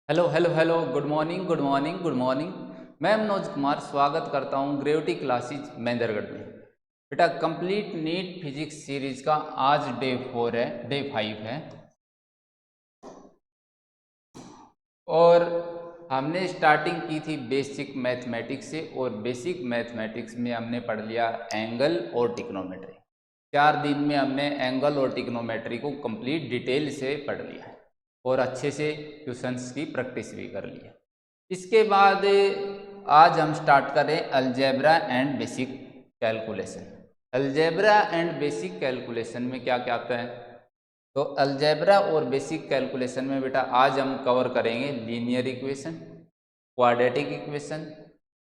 Hello hello hello, good morning good morning good morning. मैं मनोज कुमार स्वागत करता हूँ ग्रेविटी क्लासेज महेंद्रगढ़ में। बेटा, कंप्लीट नीट फिजिक्स सीरीज का आज डे 4 है, डे 5 है। और हमने स्टार्टिंग की थी बेसिक मैथमेटिक्स से, और बेसिक मैथमेटिक्स में हमने पढ़ लिया एंगल और ट्रिग्नोमेट्री। 4 दिन में हमने एंगल और ट्रिग्नोमेट्री को कंप्लीट डिटेल से पढ़ लिया है और अच्छे से क्वेश्चंस की प्रैक्टिस भी कर ली है। इसके बाद आज हम स्टार्ट करें algebra and basic calculation. Algebra and basic calculation में क्या क्या आता है? तो अलजेब्रा और बेसिक कैलकुलेशन में बेटा आज हम कवर करेंगे लीनियर इक्वेशन, क्वाड्रेटिक इक्वेशन,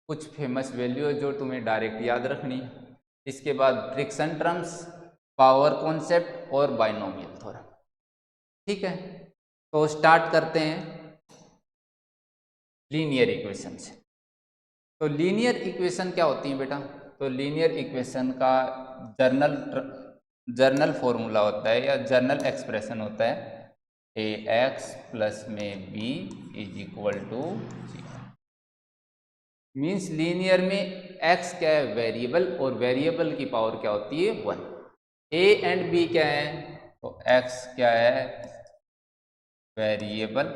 कुछ फेमस वैल्यू जो तुम्हें डायरेक्ट याद रखनी है। इसके बाद फ्रिक्शन टर्म्स, पावर कॉन्सेप्ट और बाइनोमियल थ्योरम। ठीक है, तो स्टार्ट करते हैं लीनियर इक्वेशन से। तो लीनियर इक्वेशन क्या होती है बेटा? तो लीनियर इक्वेशन का जर्नल जर्नल फॉर्मूला होता है या जर्नल एक्सप्रेशन होता है ए एक्स प्लस में B is equal to zero. Means linear में एक्स क्या है? वेरिएबल, और वेरिएबल की पावर क्या होती है? 1। ए एंड बी क्या है? तो एक्स क्या है? वेरिएबल,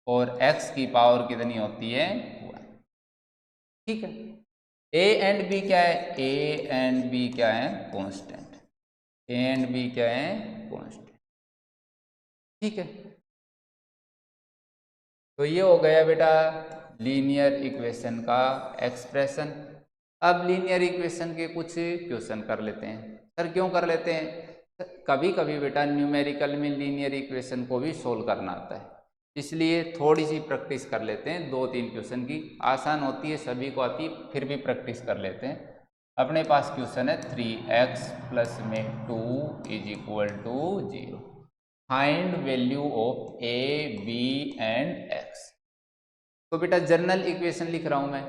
और एक्स की पावर कितनी होती है? 1। ठीक है। ए एंड बी क्या है? ए एंड बी क्या है? कांस्टेंट। ए एंड बी क्या है? कांस्टेंट। ठीक है, तो ये हो गया बेटा लीनियर इक्वेशन का एक्सप्रेशन। अब लीनियर इक्वेशन के कुछ क्वेश्चन कर लेते हैं। सर क्यों कर लेते हैं? कभी कभी बेटा न्यूमेरिकल में लीनियर इक्वेशन को भी सोल्व करना आता है, इसलिए थोड़ी सी प्रैक्टिस कर लेते हैं। 2-3 क्वेश्चन की आसान होती है, सभी को आती है, फिर भी प्रैक्टिस कर लेते हैं। अपने पास क्वेश्चन है 3x प्लस में 2 is equal to 0। Find value of A B and X. तो बेटा जनरल इक्वेशन लिख रहा हूं मैं।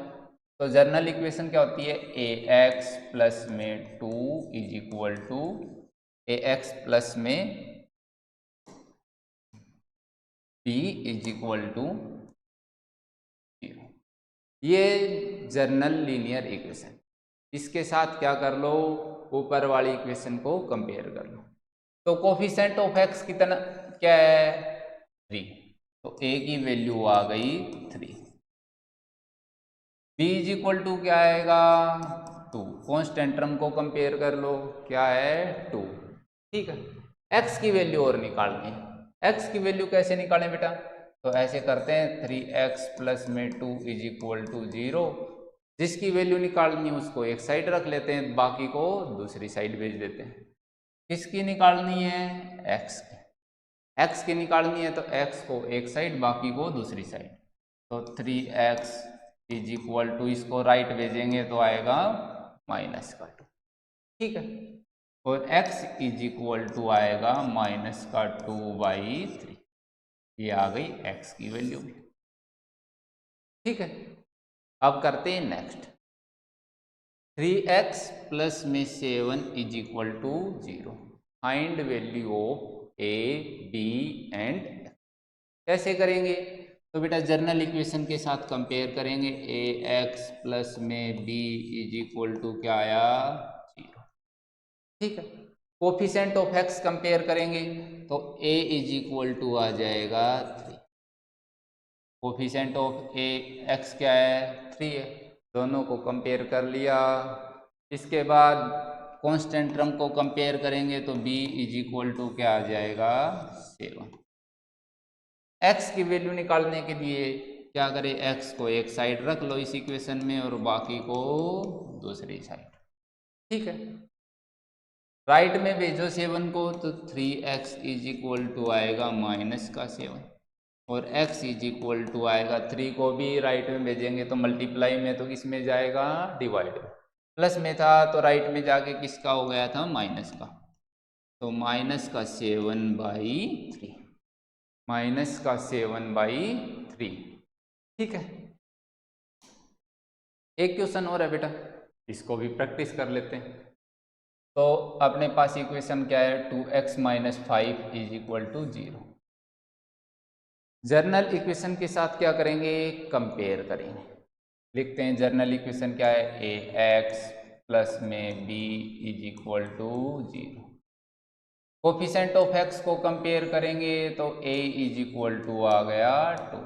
तो जनरल इक्वेशन क्या होती है? ए एक्स प्लस में 2 is equal to A X plus में बी इज इक्वल टू 0। ये जनरल लीनियर इक्वेशन। इसके साथ क्या कर लो? ऊपर वाली इक्वेशन को कंपेयर कर लो। तो कोफिशिएंट ऑफ एक्स कितना क्या है? 3। तो ए की वैल्यू आ गई 3। बी इज इक्वल टू क्या आएगा? 2। कॉन्स्टेंट टर्म को कंपेयर कर लो, क्या है? 2। ठीक है, एक्स की वैल्यू और निकालनी है। एक्स की वैल्यू कैसे निकालें बेटा? तो ऐसे करते हैं 3x प्लस में 2 इज इक्वल टू 0। जिसकी वैल्यू निकालनी है उसको एक साइड रख लेते हैं, बाकी को दूसरी साइड भेज देते हैं। किसकी निकालनी है? एक्स की। एक्स की निकालनी है तो एक्स को एक साइड, बाकी को दूसरी साइड। तो 3x इज इक्वल टू, इसको राइट भेजेंगे तो आएगा -2। ठीक है, और x इज इक्वल टू आएगा -2/3। ये आ गई x की वैल्यू। ठीक है, अब करते हैं नेक्स्ट। 3x प्लस में 7 is equal to 0। Find value of A B and X. कैसे करेंगे? तो बेटा जनरल इक्वेशन के साथ कंपेयर करेंगे। ए एक्स प्लस में बी इज इक्वल टू क्या आया? 0। ठीक है, कोफिशिएंट ऑफ एक्स कंपेयर करेंगे तो ए इज इक्वल टू आ जाएगा 3। कोफिशिएंट ऑफ ए एक्स क्या है? 3 है। दोनों को कंपेयर कर लिया। इसके बाद कांस्टेंट टर्म को कंपेयर करेंगे तो b इज इक्वल टू क्या आ जाएगा? 7। x की वैल्यू निकालने के लिए क्या करें? x को एक साइड रख लो इस इक्वेशन में और बाकी को दूसरी साइड। ठीक है, राइट में भेजो 7 को तो 3x इज इक्वल टू आएगा -7, और x इज इक्वल टू आएगा 3 को भी राइट में भेजेंगे तो मल्टीप्लाई में, तो किस में जाएगा? डिवाइड। प्लस में था तो राइट में जाके किसका हो गया था? माइनस का। तो -7/3, -7/3। ठीक है, एक क्वेश्चन और है बेटा, इसको भी प्रैक्टिस कर लेते हैं। तो अपने पास इक्वेशन क्या है? 2x - 5 is equal to 0। General equation के साथ क्या करेंगे, कंपेयर करेंगे। लिखते हैं जर्नल इक्वेशन क्या है, ए एक्स प्लस में B is equal to 0। Coefficient of X को कंपेयर करेंगे तो ए इज इक्वल टू आ गया 2।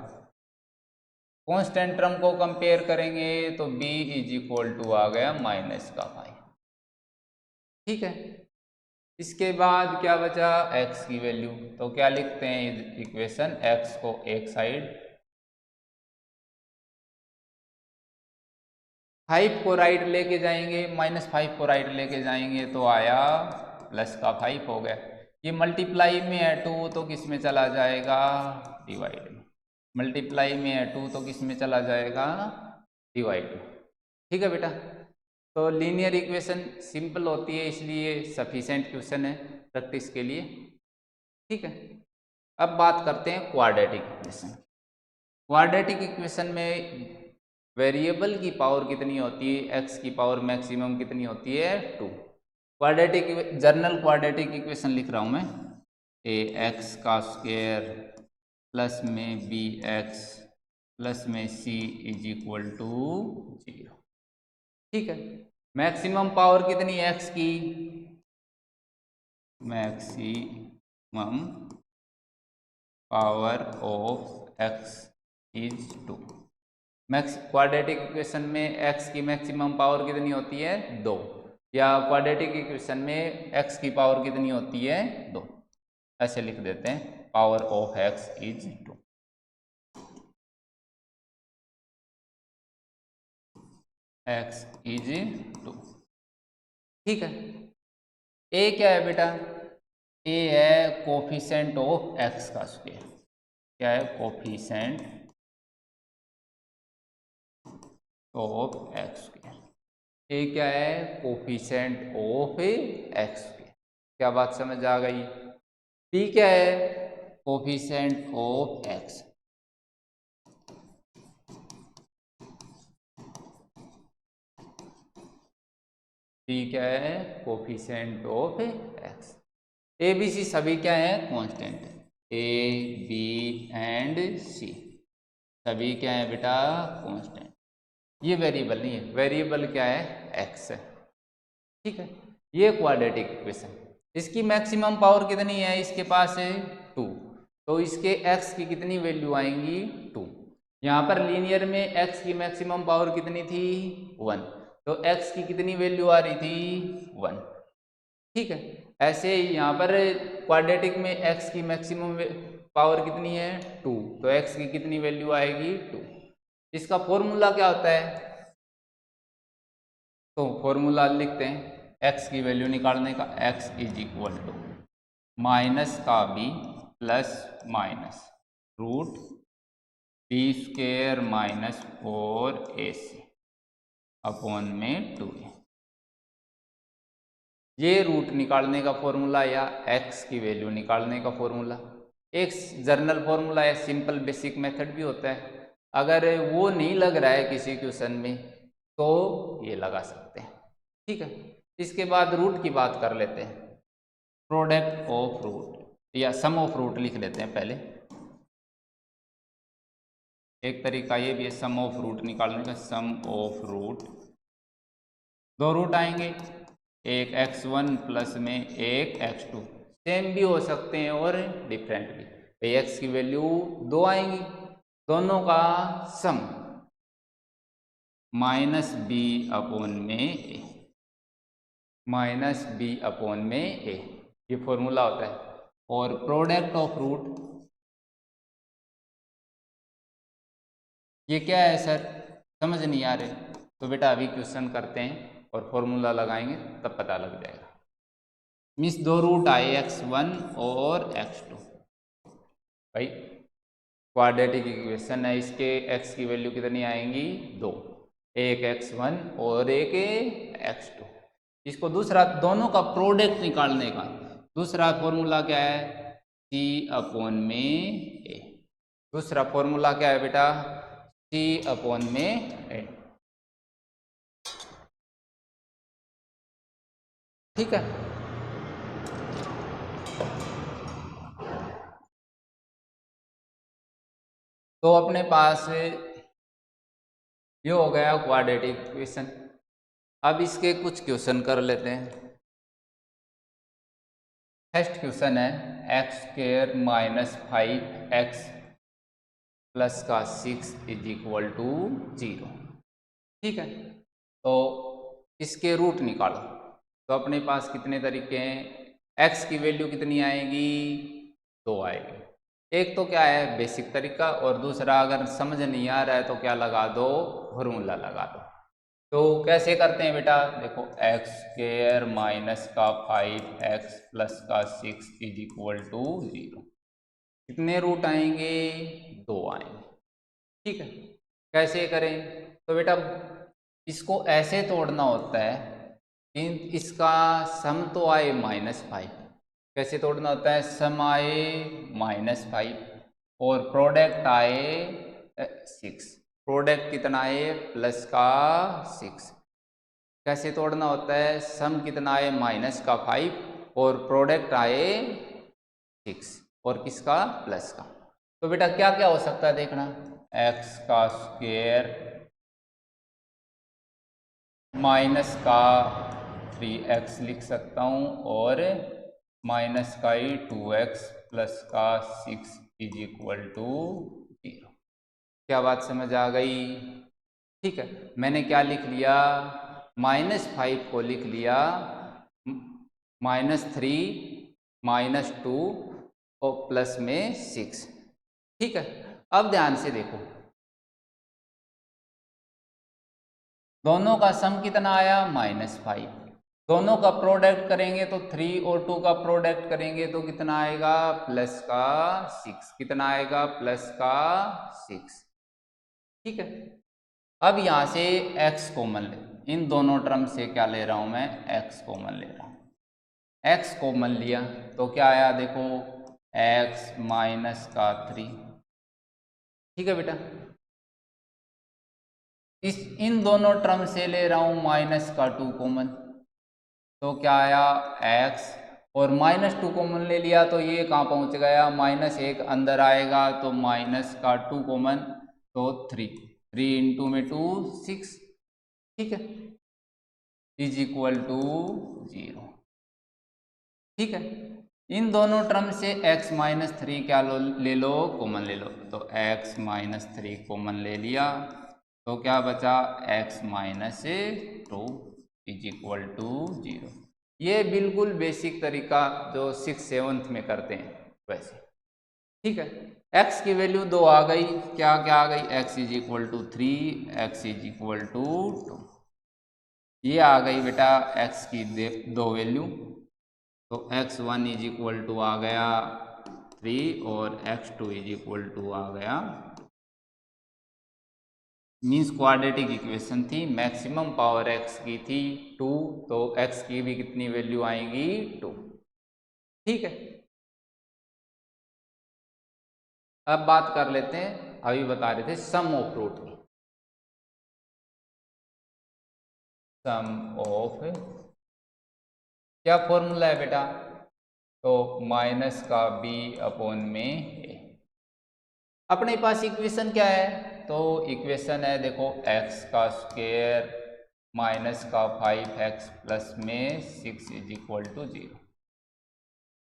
कॉन्स्टेंट टर्म को कंपेयर करेंगे तो बी इज इक्वल टू आ गया -5। ठीक है, इसके बाद क्या बचा, x की वैल्यू। तो क्या लिखते हैं इक्वेशन, x को एक साइड, 5 को राइट लेके जाएंगे, -5 को राइट लेके जाएंगे तो आया +5 हो गया। ये मल्टीप्लाई में है 2 तो किस में चला जाएगा, डिवाइड में। मल्टीप्लाई में है 2 तो किस में चला जाएगा, डिवाइड में। ठीक है बेटा, तो लीनियर इक्वेशन सिंपल होती है इसलिए सफिशिएंट क्वेश्चन है प्रैक्टिस के लिए। ठीक है, अब बात करते हैं क्वाड्रेटिक इक्वेशन। क्वाड्रेटिक इक्वेशन में वेरिएबल की पावर कितनी होती है, x की पावर मैक्सिमम कितनी होती है, 2। क्वाड्रेटिक, जर्नल क्वाड्रेटिक इक्वेशन लिख रहा हूं मैं, ए एक्स का स्क्वायर प्लस में बी एक्स प्लस में सी इज इक्वल टू 0। ठीक है, मैक्सिमम पावर कितनी है x की, maximum power of x is 2। Quadratic equation में x की मैक्सिमम पावर कितनी होती है, 2, या क्वाड्रेटिक इक्वेशन में x की पावर कितनी होती है, 2। ऐसे लिख देते हैं, power of x is 2। x is 2। ठीक है, a क्या है बेटा, a है कोफिशिएंट ऑफ x का स्क्वायर। क्या है, कोफिशिएंट ऑफ x स्क्वायर। ए क्या है, कोफिशिएंट ऑफ x स्क्वायर। क्या बात समझ आ गई। p क्या है, कोफिशिएंट ऑफ x। p क्या है, coefficient of x। A B C सभी क्या है, constant. A B and C सभी क्या है बेटा, कांस्टेंट। ये वेरिएबल नहीं है, वेरिएबल क्या है, x है। ठीक है, ये क्वाड्रेटिक इक्वेशन, इसकी मैक्सिमम पावर कितनी है, इसके पास है 2, तो इसके x की कितनी वैल्यू आएंगी, 2। यहाँ पर लीनियर में x की मैक्सिमम पावर कितनी थी, 1, तो x की कितनी वैल्यू आ रही थी, 1। ठीक है, ऐसे ही यहाँ पर क्वाड्रेटिक में x की मैक्सिमम पावर कितनी है, 2, तो x की कितनी वैल्यू आएगी, 2। इसका फॉर्मूला क्या होता है, तो फॉर्मूला लिखते हैं, x की वैल्यू निकालने का, x is equal to minus का b plus minus root B square minus 4ac upon में 2a। ये रूट निकालने का फॉर्मूला या x की वैल्यू निकालने का फॉर्मूला। एक जर्नल फॉर्मूला या सिंपल बेसिक मेथड भी होता है, अगर वो नहीं लग रहा है किसी क्वेश्चन में तो ये लगा सकते हैं। ठीक है, इसके बाद रूट की बात कर लेते हैं, प्रोडक्ट ऑफ रूट या सम ऑफ रूट लिख लेते हैं पहले। एक तरीका ये भी है सम ऑफ रूट निकालने का, सम ऑफ रूट, दो रूट आएंगे, एक x1 प्लस में एक x2, सेम भी हो सकते हैं और डिफरेंट भी। भाई x की वैल्यू 2 आएंगी, दोनों का सम माइनस बी अपॉन में ए, माइनस बी अपॉन में ए, ये फॉर्मूला होता है। और प्रोडक्ट ऑफ रूट, ये क्या है सर, समझ नहीं आ रहे, तो बेटा अभी क्वेश्चन करते हैं और फॉर्मूला लगाएंगे तब पता लग जाएगा। मीन्स दो रूट आए x1 और x2। भाई क्वाड्रेटिक इक्वेशन है, इसके x की वैल्यू कितनी आएंगी, 2, एक x1 और एक x2। इसको दूसरा, दोनों का प्रोडक्ट निकालने का दूसरा फॉर्मूला क्या है, c अपॉन में a। दूसरा फॉर्मूला क्या है बेटा, c अपॉन में a। ठीक है, तो अपने पास ये हो गया क्वाड्रेटिक इक्वेशन। अब इसके कुछ क्वेश्चन कर लेते हैं। फर्स्ट क्वेश्चन है x square minus 5x plus का 6 इज इक्वल टू 0। ठीक है, तो इसके रूट निकालो। तो अपने पास कितने तरीके हैं, x की वैल्यू कितनी आएगी, 2 आएगी। एक तो क्या है बेसिक तरीका, और दूसरा अगर समझ नहीं आ रहा है तो क्या लगा दो, फॉर्मूला लगा दो। तो कैसे करते हैं बेटा, देखो एक्स स्क्वायर माइनस का 5x प्लस का 6 इज इक्वल टू 0। कितने रूट आएंगे, 2 आएंगे। ठीक है, कैसे करें, तो बेटा इसको ऐसे तोड़ना होता है, इसका सम तो आए -5। कैसे तोड़ना होता है, सम आए -5 और प्रोडक्ट आए 6। प्रोडक्ट कितना है, प्लस का 6। कैसे तोड़ना होता है, सम कितना आए -5 और प्रोडक्ट आए 6 और किसका, प्लस का। तो बेटा क्या क्या हो सकता है देखना, एक्स का स्क्वायर माइनस का 3x लिख सकता हूँ और माइनस का ही 2x प्लस का 6 इज इक्वल टू 0। क्या बात समझ आ गई। ठीक है, मैंने क्या लिख लिया, -5 को लिख लिया -3 -2 और प्लस में 6। ठीक है, अब ध्यान से देखो, दोनों का सम कितना आया, -5। दोनों का प्रोडक्ट करेंगे तो 3 और 2 का प्रोडक्ट करेंगे तो कितना आएगा, प्लस का 6। कितना आएगा, प्लस का 6। ठीक है, अब यहां से x कॉमन ले, इन दोनों टर्म से क्या ले रहा हूं मैं, x कॉमन ले रहा हूं। x कॉमन लिया तो क्या आया, देखो x माइनस का 3। ठीक है बेटा, इन दोनों टर्म से ले रहा हूं माइनस का 2 कॉमन, तो क्या आया x, और -2 कॉमन ले लिया तो ये कहाँ पहुंच गया, -1 अंदर आएगा तो माइनस का 2 कॉमन, तो 3 इंटू में 2 6। ठीक है, इज इक्वल टू 0। ठीक है, इन दोनों टर्म से x -3 क्या ले लो, कॉमन ले लो, तो x -3 कॉमन ले लिया तो क्या बचा, x -2 इज इक्वल टू 0। ये बिल्कुल बेसिक तरीका जो 6th 7th में करते हैं वैसे। ठीक है, x की वैल्यू 2 आ गई, क्या क्या आ गई, x is equal to 3, x is equal to 2। ये आ गई बेटा x की 2 वैल्यू, तो x1 इज इक्वल टू आ गया 3 और x2 इज इक्वल टू आ गया, मीन्स क्वाड्रेटिक इक्वेशन थी, मैक्सिमम पावर x की थी 2, तो x की भी कितनी वैल्यू आएंगी, 2। ठीक है, अब बात कर लेते हैं, अभी बता रहे थे सम ऑफ रूट की। सम ऑफ, क्या फॉर्मूला है बेटा, तो माइनस का b अपॉन में a। अपने पास इक्वेशन क्या है, तो इक्वेशन है देखो x का स्क्वायर माइनस का 5x प्लस में 6 इज इक्वल टू 0।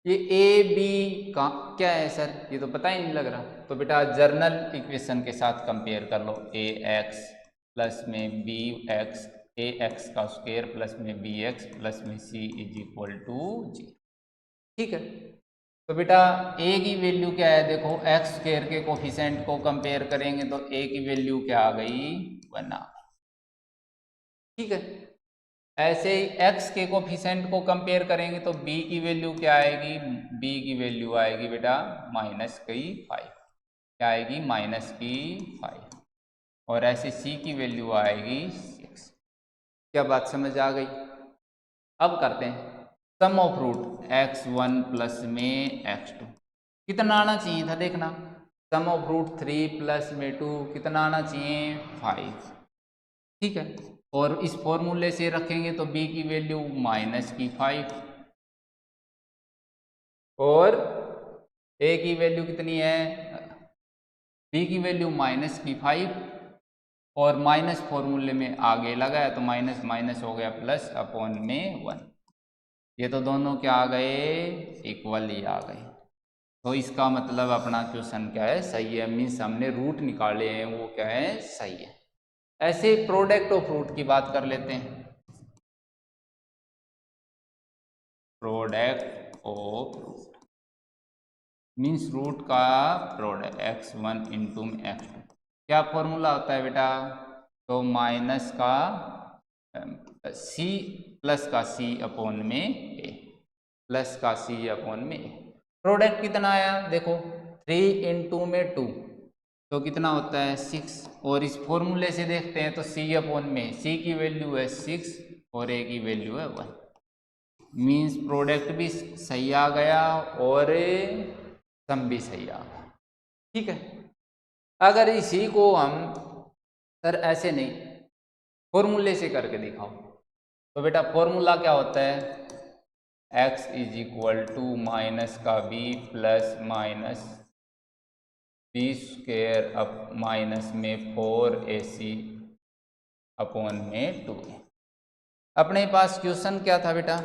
ये ए बी का क्या है सर, ये तो पता ही नहीं लग रहा। तो बेटा जर्नल इक्वेशन के साथ कंपेयर कर लो, ए एक्स प्लस में बी एक्स, ए एक्स का स्क्वायर प्लस में बी एक्स प्लस में सी इज इक्वल टू 0। ठीक है, तो बेटा a की वैल्यू क्या है, देखो एक्स स्क्वायर के कोफिशिएंट को कंपेयर करेंगे तो a की वैल्यू क्या आ गई, 1 आ गई। ठीक है, ऐसे ही x के कोफिशिएंट को कंपेयर करेंगे तो b की वैल्यू क्या आएगी, b की वैल्यू आएगी बेटा -5। क्या आएगी, -5। और ऐसे c की वैल्यू आएगी 6। क्या बात समझ आ गई। अब करते हैं सम ऑफ रूट x1 प्लस में x2, कितना आना चाहिए था देखना, सम ऑफ रूट 3 प्लस में 2 कितना आना चाहिए, 5। ठीक है, और इस फॉर्मूले से रखेंगे तो b की वैल्यू -5 और a की वैल्यू कितनी है, b की वैल्यू माइनस की 5 और माइनस फॉर्मूले में आगे लगाया तो माइनस माइनस हो गया प्लस अपॉन में 1। ये तो दोनों क्या आ गए, इक्वल ही आ गए। तो इसका मतलब अपना क्वेश्चन क्या है, सही है। मीन्स हमने रूट निकाले हैं वो क्या है, सही है। ऐसे प्रोडक्ट ऑफ रूट की बात कर लेते हैं। Product of root means root का प्रोडक्ट x1 इंटू x2 क्या फॉर्मूला होता है बेटा, तो माइनस का c प्लस का c अपॉन में a, प्लस का c अपॉन में a। प्रोडक्ट कितना आया देखो, 3 इंटू में 2 तो कितना होता है 6, और इस फॉर्मूले से देखते हैं तो c अपॉन में c की वैल्यू है 6 और a की वैल्यू है 1। मीन्स प्रोडक्ट भी सही आ गया और सम भी सही आ गया। ठीक है, अगर इसी को हम सर ऐसे नहीं फॉर्मूले से करके दिखाओ तो बेटा फॉर्मूला क्या होता है, x is equal to minus का b plus minus B square up minus में 4ac अपॉन में 2a। अपने पास क्वेश्चन क्या था बेटा,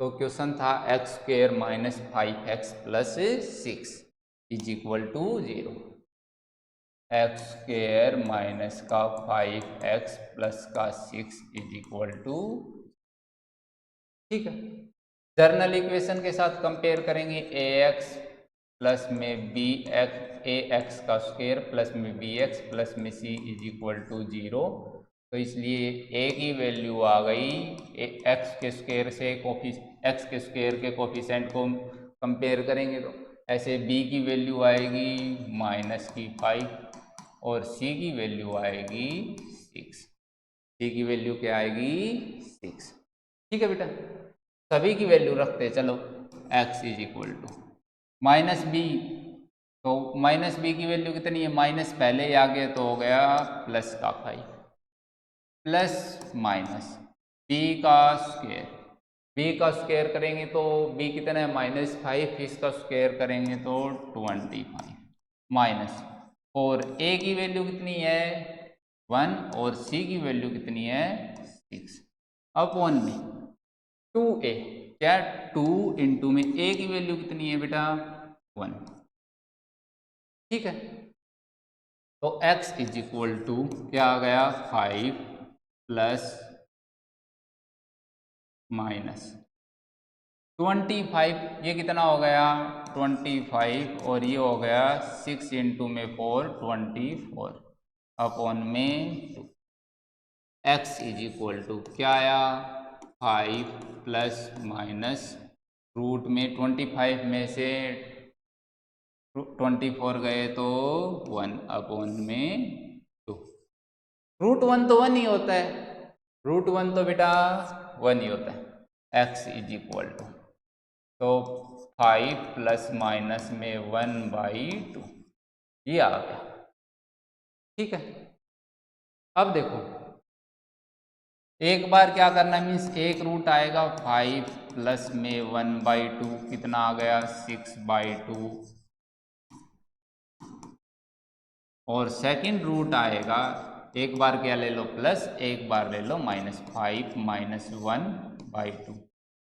तो क्वेश्चन था X square minus 5x plus 6 is equal to 0। X square minus का 5x प्लस का 6 इज इक्वल टू, ठीक है। जर्नल इक्वेशन के साथ कंपेयर करेंगे, ax प्लस में बी एक्स ए एक्स का स्क्वेयर प्लस में बी एक्स प्लस में c इज इक्वल टू 0। तो इसलिए a की वैल्यू आ गई, एक्स के स्क्वेयर से एक्स के स्क्वेयर के कोफिशेंट को कंपेयर करेंगे तो ऐसे b की वैल्यू आएगी माइनस की 5 और c की वैल्यू आएगी 6। c की वैल्यू क्या आएगी 6। ठीक है बेटा, सभी की वैल्यू रखते चलो, x is equal to minus B, तो माइनस बी की वैल्यू कितनी है, माइनस पहले ही आ गया तो हो गया प्लस का 5 प्लस माइनस बी का स्क्वायर, बी का स्क्वायर करेंगे तो बी कितना है -5, इसका स्क्वायर करेंगे तो 25 माइनस, और ए की वैल्यू कितनी है 1 और सी की वैल्यू कितनी है 6 अपॉन में 2a, क्या 2 इंटू में a की वैल्यू कितनी है बेटा 1। ठीक है, तो x इज इक्वल टू क्या आ गया 5 प्लस माइनस 25, ये कितना हो गया 25 और ये हो गया 6 इंटू में 4 24 अपॉन में 2। x इज इक्वल टू क्या आया 5 प्लस माइनस रूट में 25 में से 24 गए तो 1 अपॉन में 2। रूट 1 तो 1 ही होता है, रूट 1 तो बेटा 1 ही होता है। x इज इक्वल टू तो 5 प्लस माइनस में 1/2 ये आ गया। ठीक है, अब देखो एक बार क्या करना है, मीन्स एक रूट आएगा 5 प्लस में 1/2 कितना आ गया 6/2, और सेकंड रूट आएगा एक बार क्या ले लो प्लस, एक बार ले लो -5 माइनस 1/2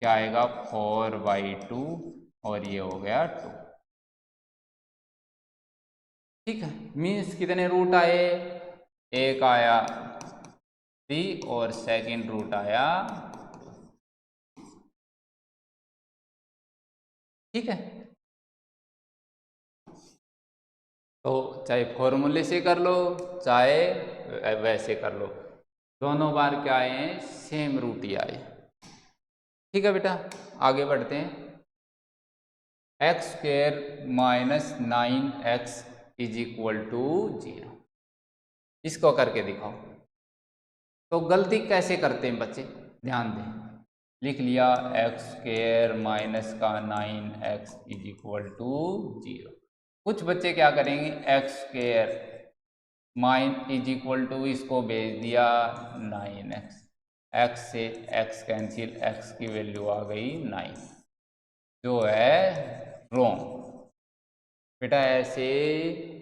क्या आएगा 4/2 और ये हो गया 2। ठीक है, मीन्स कितने रूट आए, एक आया 3 और सेकंड रूट आया 2। ठीक है, तो चाहे फॉर्मूले से कर लो चाहे वैसे कर लो, दोनों बार क्या आए हैं सेम रूट ही आए। ठीक है बेटा, आगे बढ़ते हैं। X square minus 9x is equal to 0, इसको करके दिखाओ। तो गलती कैसे करते हैं बच्चे, ध्यान दें, लिख लिया एक्स स्क्वेयर माइनस का 9x इज इक्वल टू 0। कुछ बच्चे क्या करेंगे X square minus is equal to इसको भेज दिया 9x, x से x कैंसिल, x की वैल्यू आ गई 9, जो है रॉन्ग। बेटा ऐसे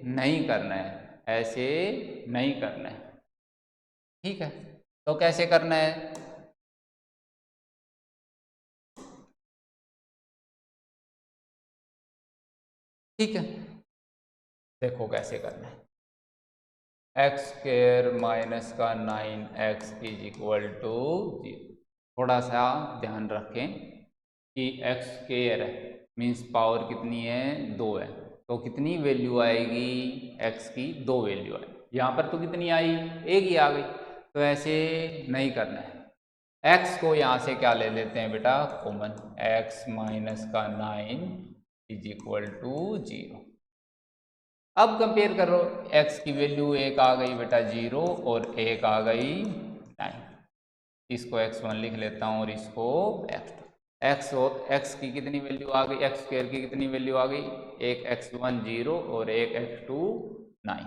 नहीं करना है, ऐसे नहीं करना है। ठीक है, तो कैसे करना है? ठीक है, देखो कैसे करना है। एक्स स्क्वायर माइनस का 9x इज इक्वल टू 0। थोड़ा सा ध्यान रखें कि एक्स स्क्वायर मीन्स पावर कितनी है, 2 है, तो कितनी वैल्यू आएगी x की, 2 वैल्यू आएगी। यहाँ पर तो कितनी आई, 1 ही आ गई। तो ऐसे नहीं करना है। x को यहाँ से क्या ले लेते हैं बेटा, कॉमन। x माइनस का 9 इज इक्वल टू 0। अब कंपेयर करो, x की वैल्यू 1 आ गई बेटा 0 और 1 आ गई 9। इसको x1 लिख लेता हूँ और इसको x2। x और x की कितनी वैल्यू आ गई, x स्क्वायर की कितनी वैल्यू आ गई, एक x1 0 और एक x2 9।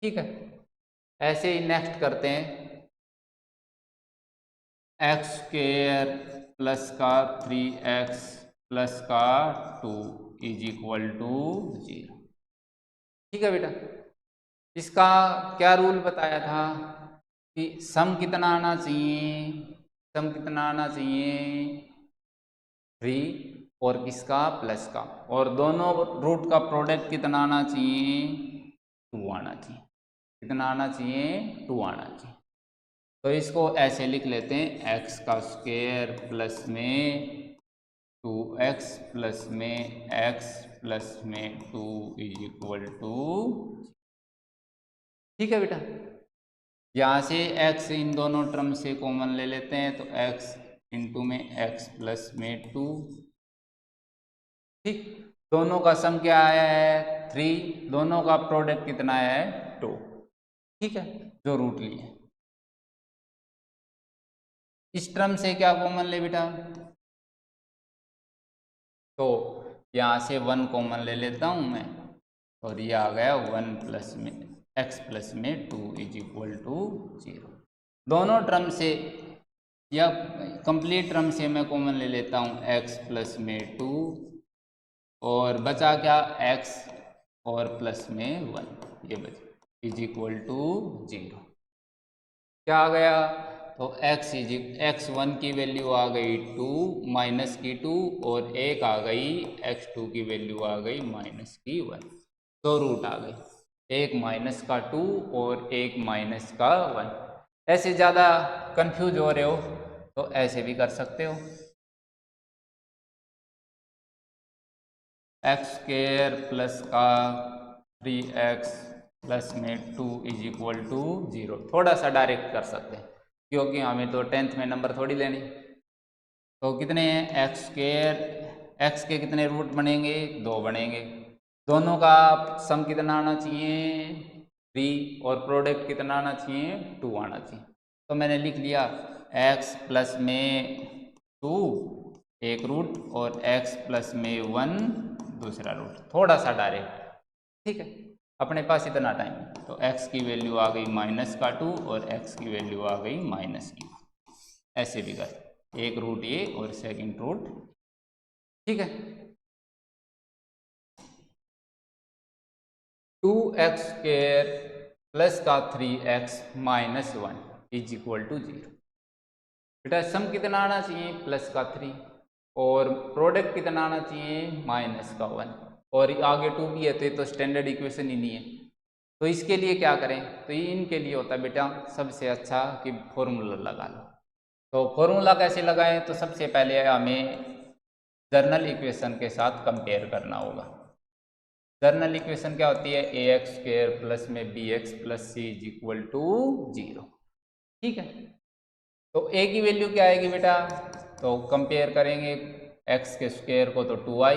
ठीक है, ऐसे ही नेक्स्ट करते हैं। एक्स स्क्वायर प्लस का 3x प्लस का 2 इज इक्वल टू 0। ठीक है बेटा, इसका क्या रूल बताया था कि सम कितना आना चाहिए, सम कितना आना चाहिए, 3 और किसका, प्लस का, और दोनों रूट का प्रोडक्ट कितना आना चाहिए, 2 आना चाहिए। कितना आना चाहिए, 2 आना चाहिए। तो इसको ऐसे लिख लेते हैं, एक्स का स्क्वायर प्लस में 2x प्लस में x प्लस में 2 इज इक्वल टू। ठीक है बेटा, यहाँ से x इन दोनों टर्म से कॉमन ले लेते हैं, तो x इंटू में x प्लस में 2। ठीक, दोनों का सम क्या आया है, 3, दोनों का प्रोडक्ट कितना आया है, 2। ठीक है, जो रूट लिए। इस टर्म से क्या कॉमन ले बेटा, तो यहाँ से 1 कॉमन ले लेता हूँ मैं, और ये आ गया 1 प्लस में x प्लस में 2 इज इक्वल टू 0। दोनों टर्म से या कंप्लीट टर्म से मैं कॉमन ले लेता हूँ x प्लस में 2, और बचा क्या, x और प्लस में 1, ये बचा इज इक्वल टू 0। क्या आ गया, तो x1 की वैल्यू आ गई 2 माइनस की 2, और एक आ गई x2 की वैल्यू आ गई माइनस की 1। दो रूट आ गई, एक माइनस का 2 और एक माइनस का 1। ऐसे ज़्यादा कंफ्यूज हो रहे हो तो ऐसे भी कर सकते हो, एक्स स्क्वायर प्लस का 3x प्लस में 2 इज इक्वल टू 0। थोड़ा सा डायरेक्ट कर सकते हैं क्योंकि हमें तो 10th में नंबर थोड़ी लेने। तो कितने हैं, एक्स स्क्वायर, एक्स के कितने रूट बनेंगे, 2 बनेंगे। दोनों का सम कितना आना चाहिए, 3, और प्रोडक्ट कितना आना चाहिए, 2 आना चाहिए। तो मैंने लिख लिया x प्लस में 2 एक रूट और x प्लस में 1 दूसरा रूट, थोड़ा सा डायरेक्ट। ठीक है, अपने पास इतना टाइम, तो x की वैल्यू आ गई माइनस का 2 और x की वैल्यू आ गई माइनस की 1। ऐसे भी कर, एक रूट ये और सेकंड रूट। ठीक है, 2x स्क्वायर प्लस का 3x minus 1 is equal to 0। बेटा सम कितना आना चाहिए, प्लस का 3, और प्रोडक्ट कितना आना चाहिए, माइनस का 1, और आगे 2 भी है तो ये तो स्टैंडर्ड इक्वेशन ही नहीं है। तो इसके लिए क्या करें, तो ये इनके लिए होता है बेटा सबसे अच्छा कि फॉर्मूला लगा लो। तो फॉर्मूला कैसे लगाएं, तो सबसे पहले हमें जर्नल इक्वेशन के साथ कंपेयर करना होगा। जर्नल इक्वेशन क्या होती है, ax स्क्वायर प्लस में bx प्लस सी इज इक्वल टू 0। ठीक है, तो a की वैल्यू क्या आएगी बेटा, तो कंपेयर करेंगे x के स्क्वायर को तो 2i,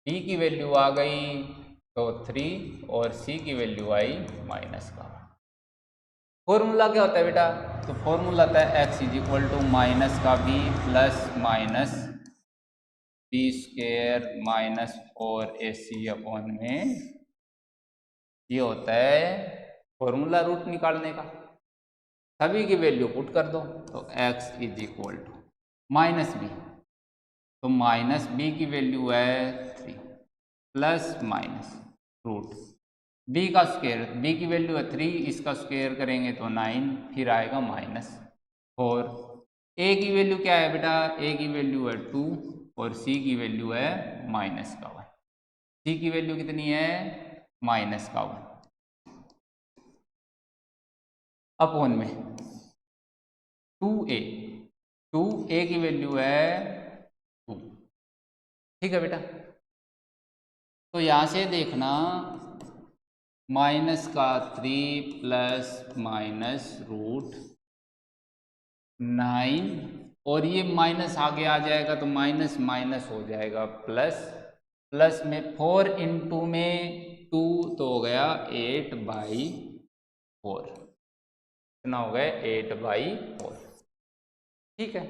b की वैल्यू आ गई तो 3, और c की वैल्यू आई माइनस का। फॉर्मूला क्या होता है बेटा, तो फॉर्मूला होता है x is equal to minus का b plus minus B square minus 4ac upon में, ये होता है फॉर्मूला रूट निकालने का। सभी की वैल्यू पुट कर दो, तो x is equal to minus B, तो माइनस बी की वैल्यू है 3, प्लस माइनस रूट बी का स्क्वायर, बी की वैल्यू है 3, इसका स्क्वायर करेंगे तो 9, फिर आएगा -4। ए की वैल्यू क्या है बेटा, ए की वैल्यू है 2 और सी की वैल्यू है -1। सी की वैल्यू कितनी है, -1 अपॉन में 2a, 2a की वैल्यू है 2। ठीक है बेटा, तो यहां से देखना -3 प्लस -√9 और ये माइनस आगे आ जाएगा तो माइनस माइनस हो जाएगा प्लस, प्लस में 4 इंटू में 2 तो हो गया 8/4, कितना हो गया 8/4। ठीक है,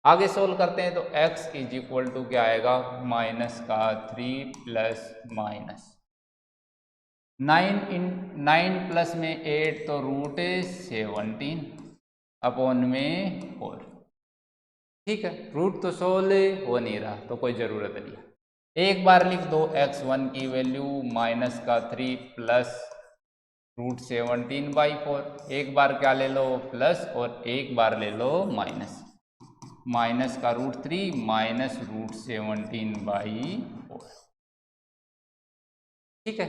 आगे सोल्व करते हैं तो x इज इक्वल टू क्या आएगा, -3 प्लस -9 प्लस में 8 तो √17 अपॉन में 4। ठीक है, रूट तो सोल्व हो नहीं रहा तो कोई ज़रूरत नहीं है। एक बार लिख दो x1 की वैल्यू -3 प्लस √17/4, एक बार क्या ले लो प्लस और एक बार ले लो माइनस, -√3 -√17/4। ठीक है,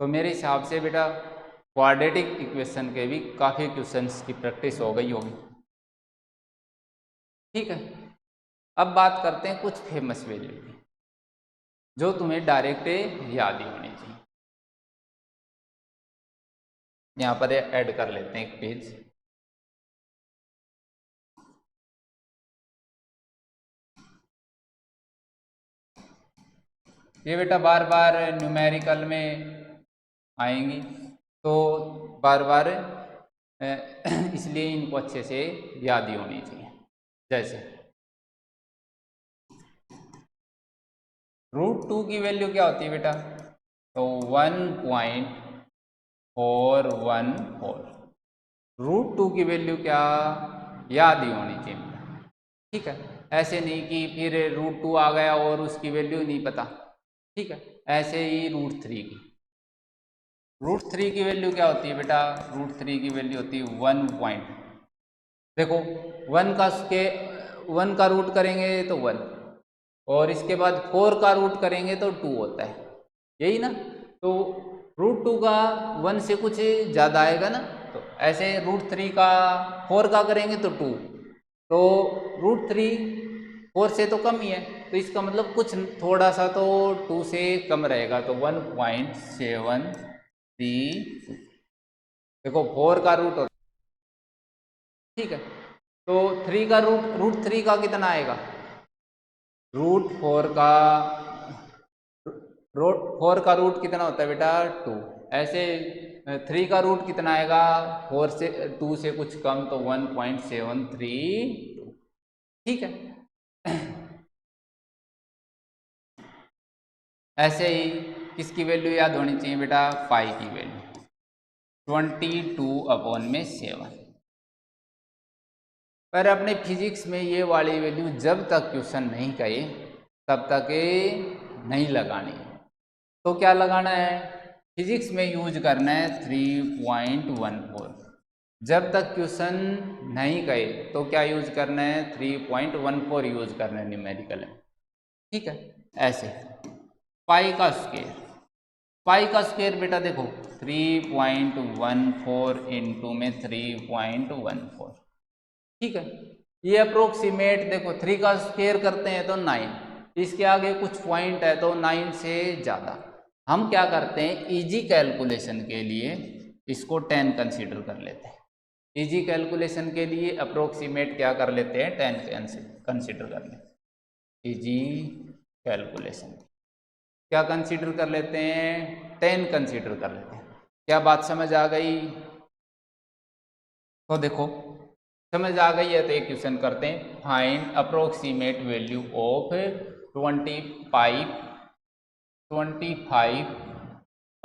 तो मेरे हिसाब से बेटा क्वाड्रेटिक इक्वेशन के भी काफ़ी क्वेश्चंस की प्रैक्टिस हो गई होगी। ठीक है, अब बात करते हैं कुछ फेमस वैल्यू की जो तुम्हें डायरेक्ट याद ही होनी चाहिए। यहाँ पर ऐड कर लेते हैं एक पेज। ये बेटा बार बार न्यूमेरिकल में आएंगी तो बार बार इसलिए इनको अच्छे से याद ही होनी चाहिए। जैसे √2 की वैल्यू क्या होती है बेटा, तो 1.414। √2 की वैल्यू क्या याद ही होनी चाहिए बेटा। ठीक है, ऐसे नहीं कि फिर √2 आ गया और उसकी वैल्यू नहीं पता। ठीक है, ऐसे ही √3 की वैल्यू क्या होती है बेटा, √3 की वैल्यू होती है 1 पॉइंट, देखो 1 का रूट करेंगे तो 1 और इसके बाद 4 का रूट करेंगे तो 2 होता है, यही ना। तो √2 का 1 से कुछ ज़्यादा आएगा ना, तो ऐसे √3 का 4 का करेंगे तो 2, तो √3 4 से तो कम ही है, तो इसका मतलब कुछ थोड़ा सा तो 2 से कम रहेगा, तो 1.732। देखो 4 का रूट होता है। ठीक है, तो 3 का √3 का कितना आएगा, √4 का रूट कितना होता है बेटा 2, ऐसे 3 का रूट कितना आएगा 2 से कुछ कम, तो 1.732। ठीक है, ऐसे ही किसकी वैल्यू याद होनी चाहिए बेटा, पाई की वैल्यू 22/7। पर अपने फिजिक्स में ये वाली वैल्यू जब तक क्वेश्चन नहीं कहे तब तक नहीं लगानी है। तो क्या लगाना है, फिजिक्स में यूज करना है 3.14। जब तक क्वेश्चन नहीं कहे तो क्या यूज करना है, 3.14 यूज करना है न्यूमेरिकल में। ठीक है, ऐसे पाई का स्क्वायर बेटा देखो 3.14 इंटू में 3.14। ठीक है, ये अप्रोक्सीमेट देखो 3 का स्क्वायर करते हैं तो 9, इसके आगे कुछ पॉइंट है तो 9 से ज़्यादा। हम क्या करते हैं इजी कैलकुलेशन के लिए इसको 10 कंसीडर कर लेते हैं। इजी कैलकुलेशन के लिए अप्रोक्सीमेट क्या कर लेते हैं, 10 कंसीडर कर लेते हैं। इजी कैलकुलेशन क्या कंसीडर कर लेते हैं, 10 कंसीडर कर लेते हैं। क्या बात समझ आ गई, तो देखो समझ आ गई है तो एक क्वेश्चन करते हैं, फाइंड अप्रोक्सीमेट वैल्यू ऑफ 25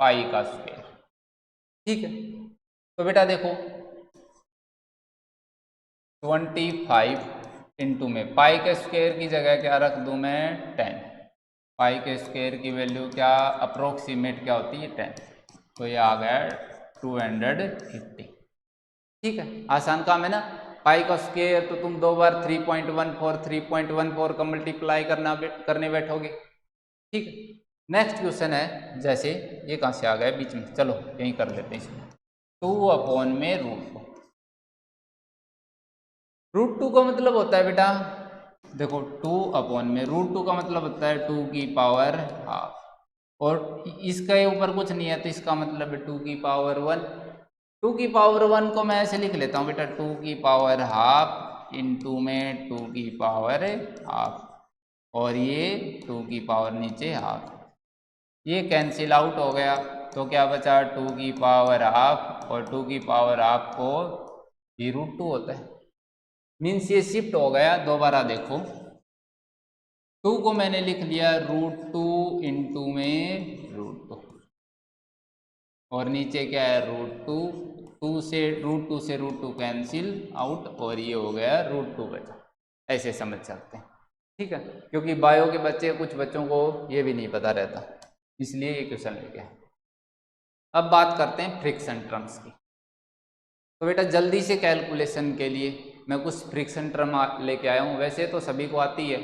पाई का स्क्वायर। ठीक है, तो बेटा देखो 25 इंटू में पाई के स्क्वायर की जगह क्या रख दूं मैं 10 पाई के स्क्वायर की वैल्यू क्या अप्रोक्सीमेट क्या होती है 10, तो ये आ गया 250। ठीक है, आसान काम है ना। पाई का स्क्वायर तो तुम दो बार 3.14 का मल्टीप्लाई करने बैठोगे। ठीक है, नेक्स्ट क्वेश्चन है, जैसे ये कहाँ से आ गया बीच में, चलो यहीं कर लेते हैं इसमें। 2 में √2 का मतलब होता है बेटा, देखो 2 में √2 का मतलब होता है 2 की पावर हाफ, और इसका ऊपर कुछ नहीं है तो इसका मतलब है 2 की पावर 1। 2 की पावर 1 को मैं ऐसे लिख लेता हूँ बेटा, 2 की पावर हाफ इंटू में 2 की पावर हाफ, और ये 2 की पावर नीचे हाफ, ये कैंसिल आउट हो गया, तो क्या बचा 2 की पावर हाफ, और 2 की पावर हाफ को ये √2 होता है, मीन्स ये शिफ्ट हो गया। दोबारा देखो, 2 को मैंने लिख लिया √2 इंटू में √2, और नीचे क्या है √2, 2 से √2 कैंसिल आउट, और ये हो गया √2 बचा। ऐसे समझ सकते हैं, ठीक है, क्योंकि बायो के बच्चे, कुछ बच्चों को ये भी नहीं पता रहता, इसलिए ये क्वेश्चन लेके आए। अब बात करते हैं फ्रिक्शन टर्म्स की। तो बेटा जल्दी से कैलकुलेशन के लिए मैं कुछ फ्रिक्शन टर्म लेके आया हूँ। वैसे तो सभी को आती है,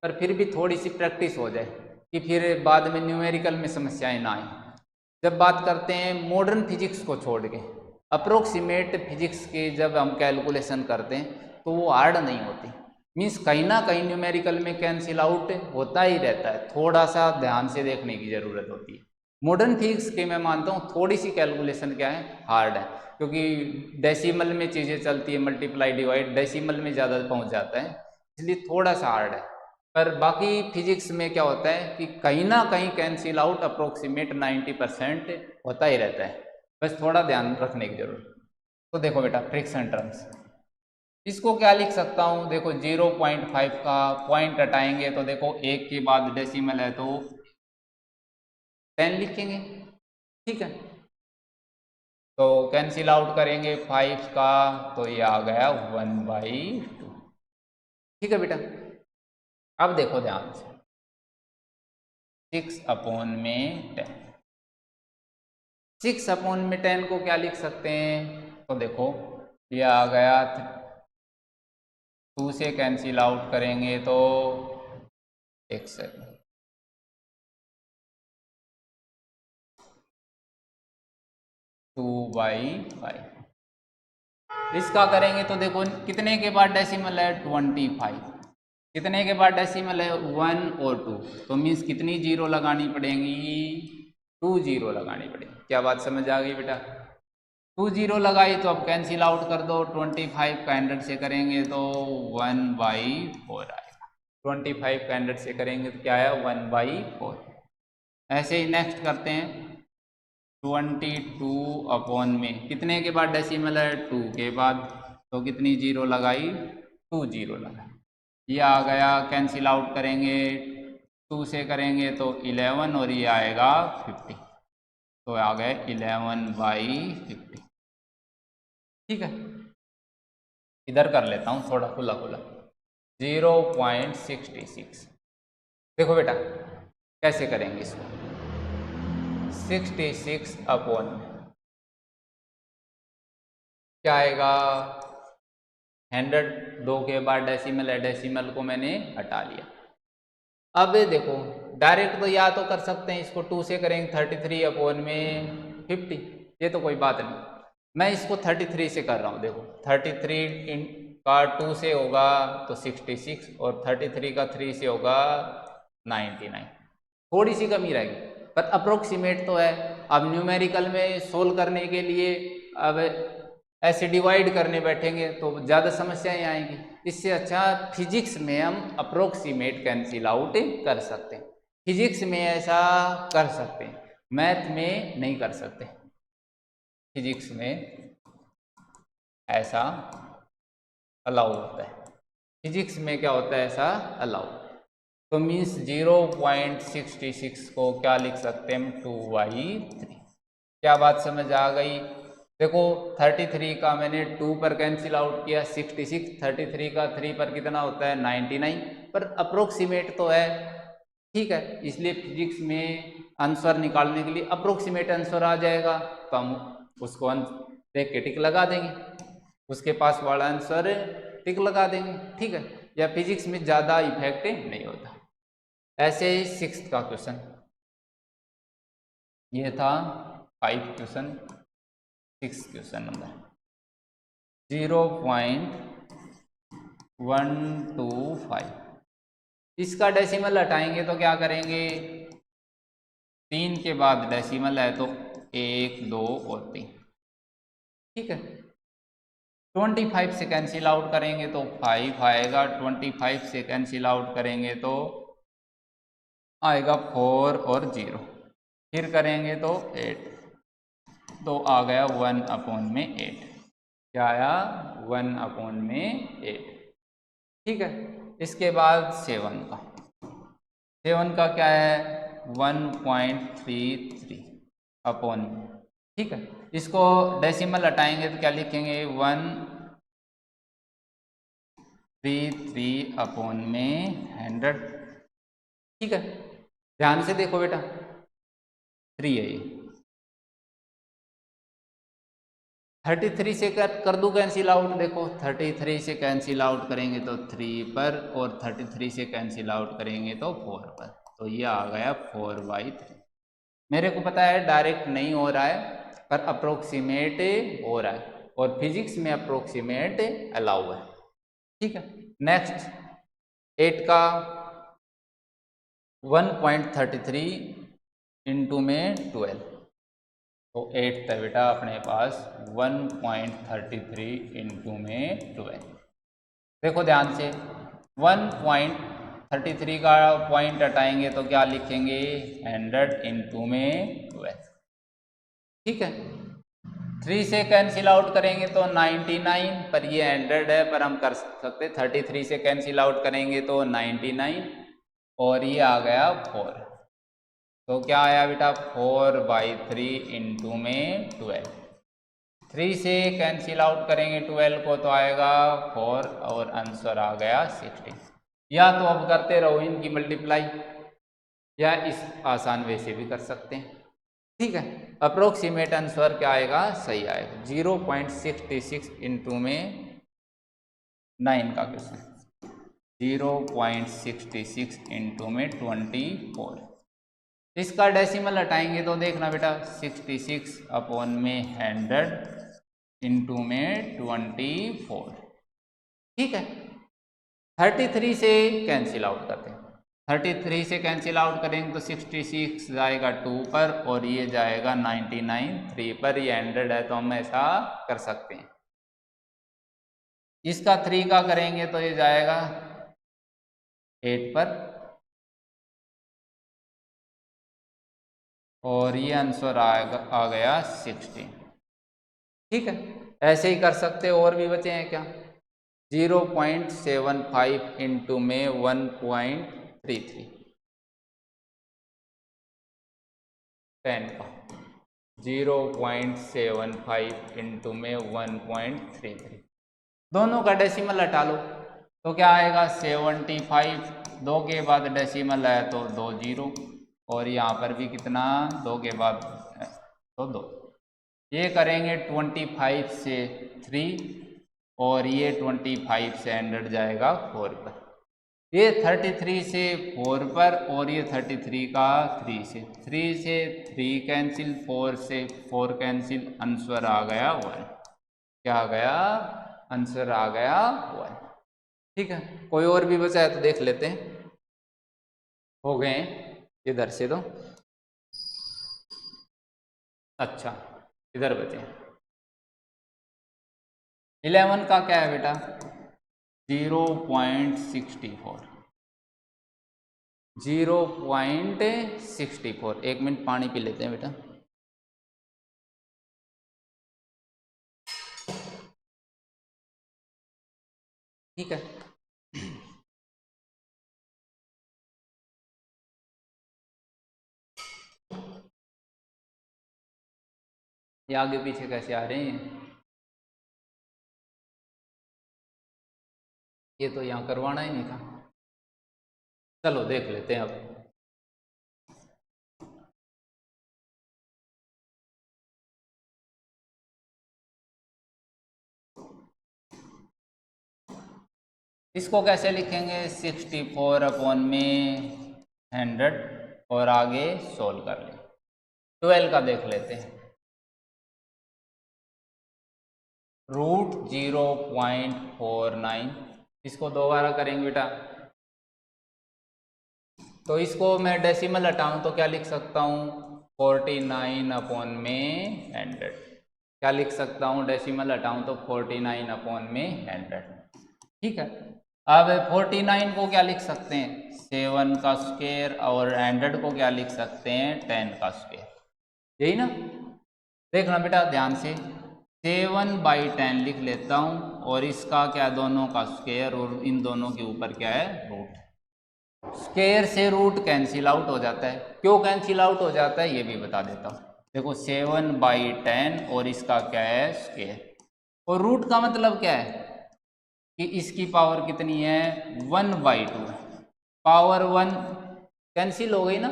पर फिर भी थोड़ी सी प्रैक्टिस हो जाए कि फिर बाद में न्यूमेरिकल में समस्याएं ना आए। जब बात करते हैं मॉडर्न फिजिक्स को छोड़ के, अप्रोक्सीमेट फिजिक्स के जब हम कैलकुलेशन करते हैं तो वो हार्ड नहीं होती, मीन्स कहीं ना कहीं न्यूमेरिकल में कैंसिल आउट होता ही रहता है, थोड़ा सा ध्यान से देखने की ज़रूरत होती है। मॉडर्न फिजिक्स के मैं मानता हूँ थोड़ी सी कैलकुलेशन क्या है, हार्ड है, क्योंकि डेसिमल में चीज़ें चलती है, मल्टीप्लाई डिवाइड डेसिमल में ज़्यादा पहुँच जाता है, इसलिए थोड़ा सा हार्ड है। पर बाकी फिजिक्स में क्या होता है कि कहीं ना कहीं कैंसिल आउट अप्रोक्सीमेट 90% होता ही रहता है, बस थोड़ा ध्यान रखने की जरूरत। तो देखो बेटा फ्रिक्शन टर्म्स, इसको क्या लिख सकता हूँ, देखो 0.5 का पॉइंट हटाएंगे तो देखो 1 के बाद डेसिमल है तो 10 लिखेंगे। ठीक है, तो कैंसिल आउट करेंगे 5 का, तो ये आ गया 1/2। ठीक है बेटा, अब देखो ध्यान से 6/10, 6/10 को क्या लिख सकते हैं, तो देखो ये आ गया 2 से कैंसिल आउट करेंगे तो 1 सेकंड, 2/5। इसका करेंगे तो देखो कितने के बाद डेसिमल है 25, कितने के बाद डेसिमल है 1 और 2, तो मीन्स कितनी जीरो लगानी पड़ेंगी, 2 जीरो लगानी पड़ेगी। क्या बात समझ आ गई बेटा, 2 जीरो लगाई तो अब कैंसिल आउट कर दो, 25 का 100 से करेंगे तो 1/4 आएगा, 25 का 100 से करेंगे तो क्या आया 1/4। ऐसे ही नेक्स्ट करते हैं 22 में कितने के बाद डेसिमल है 2 के बाद, तो कितनी जीरो लगाई 2 जीरो लगाई, ये आ गया, कैंसिल आउट करेंगे 2 से करेंगे तो 11, और ये आएगा 50, तो आ गए 11/50। ठीक है, इधर कर लेता हूँ थोड़ा खुला खुला, 0.66। देखो बेटा कैसे करेंगे इसको, 66 क्या आएगा 100, 2 के बाद डेसिमल है, डेसिमल को मैंने हटा लिया। अब देखो डायरेक्ट तो या तो कर सकते हैं, इसको 2 से करेंगे 33/50, ये तो कोई बात नहीं, मैं इसको 33 से कर रहा हूँ। देखो 33 का 2 से होगा तो 66, और 33 का 3 से होगा 99, थोड़ी सी कमी रहेगी पर अप्रोक्सीमेट तो है। अब न्यूमेरिकल में सोल्व करने के लिए अब ऐसे डिवाइड करने बैठेंगे तो ज़्यादा समस्याएं आएंगी, इससे अच्छा फिजिक्स में हम अप्रोक्सीमेट कैंसिल आउट कर सकते हैं, फिजिक्स में ऐसा कर सकते हैं, मैथ में नहीं कर सकते। फिजिक्स में ऐसा अलाउ होता है, फिजिक्स में क्या होता है ऐसा अलाउ, तो मीन्स 0.66 को क्या लिख सकते हैं हम 2/3। क्या बात समझ आ गई, देखो 33 का मैंने 2 पर कैंसिल आउट किया 66, 33 का 3 पर कितना होता है 99, पर अप्रोक्सीमेट तो है, ठीक है, इसलिए फिजिक्स में आंसर निकालने के लिए अप्रोक्सीमेट आंसर आ जाएगा तो हम उसको देख के टिक लगा देंगे, उसके पास वाला आंसर टिक लगा देंगे। ठीक है, या फिजिक्स में ज़्यादा इफेक्ट नहीं होता। ऐसे ही 6th का क्वेश्चन, ये था 5 क्वेश्चन, 6 क्वेश्चन नंबर 0.125। इसका डेसिमल हटाएंगे तो क्या करेंगे, 3 के बाद डेसिमल है तो 1 2 और 3। ठीक है, 25 से कैंसिल आउट करेंगे तो 5 आएगा, 25 से कैंसिल आउट करेंगे तो आएगा 4 और 0, फिर करेंगे तो 8, तो आ गया 1/8। क्या आया, 1/8। ठीक है, इसके बाद 7 का क्या है, 1.33 अपॉन। ठीक है, इसको डेसिमल हटाएंगे तो क्या लिखेंगे, 133 अपॉन में 100। ठीक है, ध्यान से देखो बेटा, 3 है ये, 33 से कर दूँ कैंसिल आउट, देखो 33 से कैंसिल आउट करेंगे तो 3 पर, और 33 से कैंसिल आउट करेंगे तो 4 पर, तो ये आ गया 4/3। मेरे को पता है डायरेक्ट नहीं हो रहा है, पर अप्रोक्सीमेट हो रहा है, और फिजिक्स में अप्रोक्सीमेट अलाउ है। ठीक है, नेक्स्ट 8 का 1.33 इंटू में 12, तो 8 था बेटा अपने पास 1.33 इंटू में 12। देखो ध्यान से, 1.33 का पॉइंट हटाएंगे तो क्या लिखेंगे, 100 इंटू में 12। ठीक है, 3 से कैंसिल आउट करेंगे तो 99, पर ये 100 है, पर हम कर सकते 33 से कैंसिल आउट करेंगे तो 99, और ये आ गया 4, तो क्या आया बेटा 4/3 इंटू में 12। 3 से कैंसिल आउट करेंगे 12 को तो आएगा 4, और आंसर आ गया 16। या तो अब करते रहो इनकी मल्टीप्लाई, या इस आसान वे से भी कर सकते हैं। ठीक है, अप्रोक्सीमेट आंसर क्या आएगा, सही आएगा 0.66 इंटू में 9 का क्वेश्चन, 0.66 इंटू में 24। इसका डेसिमल हटाएंगे तो देखना बेटा, 66 अपॉन में 100 इंटू में 24। ठीक है, 33 से कैंसिल आउट करते हैं, 33 से कैंसिल आउट करेंगे तो 66 जाएगा 2 पर, और ये जाएगा 99 3 पर, ये 100 है तो हम ऐसा कर सकते हैं। इसका 3 का करेंगे तो ये जाएगा 8 पर, और ये आंसर आ गया 16। ठीक है, ऐसे ही कर सकते, और भी बचे हैं क्या, 0.75 इंटू में 1.33, 10 का 0.75 इंटू में 1.33, दोनों का डेसिमल हटा लो तो क्या आएगा 75, 2 के बाद डेसिमल है तो 2 0, और यहाँ पर भी कितना 2 के बाद तो 2। ये करेंगे 25 से 3, और ये 25 से 100 जाएगा 4 पर, ये 33 से 4 पर, और ये 33 का 3 से, 3 से 3 कैंसिल, 4 से 4 कैंसिल, आंसर आ गया 1। क्या आ गया, आंसर आ गया 1। ठीक है, कोई और भी बचा है तो देख लेते हैं, हो गए इधर से तो, अच्छा इधर बचे। 11 का क्या है बेटा, 0.64, 0.64। 1 मिनट पानी पी लेते हैं बेटा। ठीक है, ये आगे पीछे कैसे आ रहे हैं, ये तो यहाँ करवाना ही नहीं था। चलो देख लेते हैं अब। इसको कैसे लिखेंगे, 64 अपॉन में 100 और आगे सोल्व कर ले। 12 का देख लेते हैं। √0.49, इसको दोबारा करेंगे बेटा। तो इसको मैं डेसिमल हटाऊं तो क्या लिख सकता हूँ, 49 अपॉन में 100। क्या लिख सकता हूँ, डेसिमल हटाऊं तो 49 अपॉन में 100। ठीक है, अब 49 को क्या लिख सकते हैं, 7 का स्क्वायर, और 100 को क्या लिख सकते हैं, 10 का स्क्वायर। यही ना, देखना बेटा ध्यान से, 7/10 लिख लेता हूँ और इसका क्या, दोनों का स्क्वायर, और इन दोनों के ऊपर क्या है, रूट। स्क्वायर से रूट कैंसिल आउट हो जाता है। क्यों कैंसिल आउट हो जाता है ये भी बता देता हूँ। देखो 7/10 और इसका क्या है, स्क्वायर, और रूट का मतलब क्या है कि इसकी पावर कितनी है, 1/2। पावर 1 कैंसिल हो गई ना,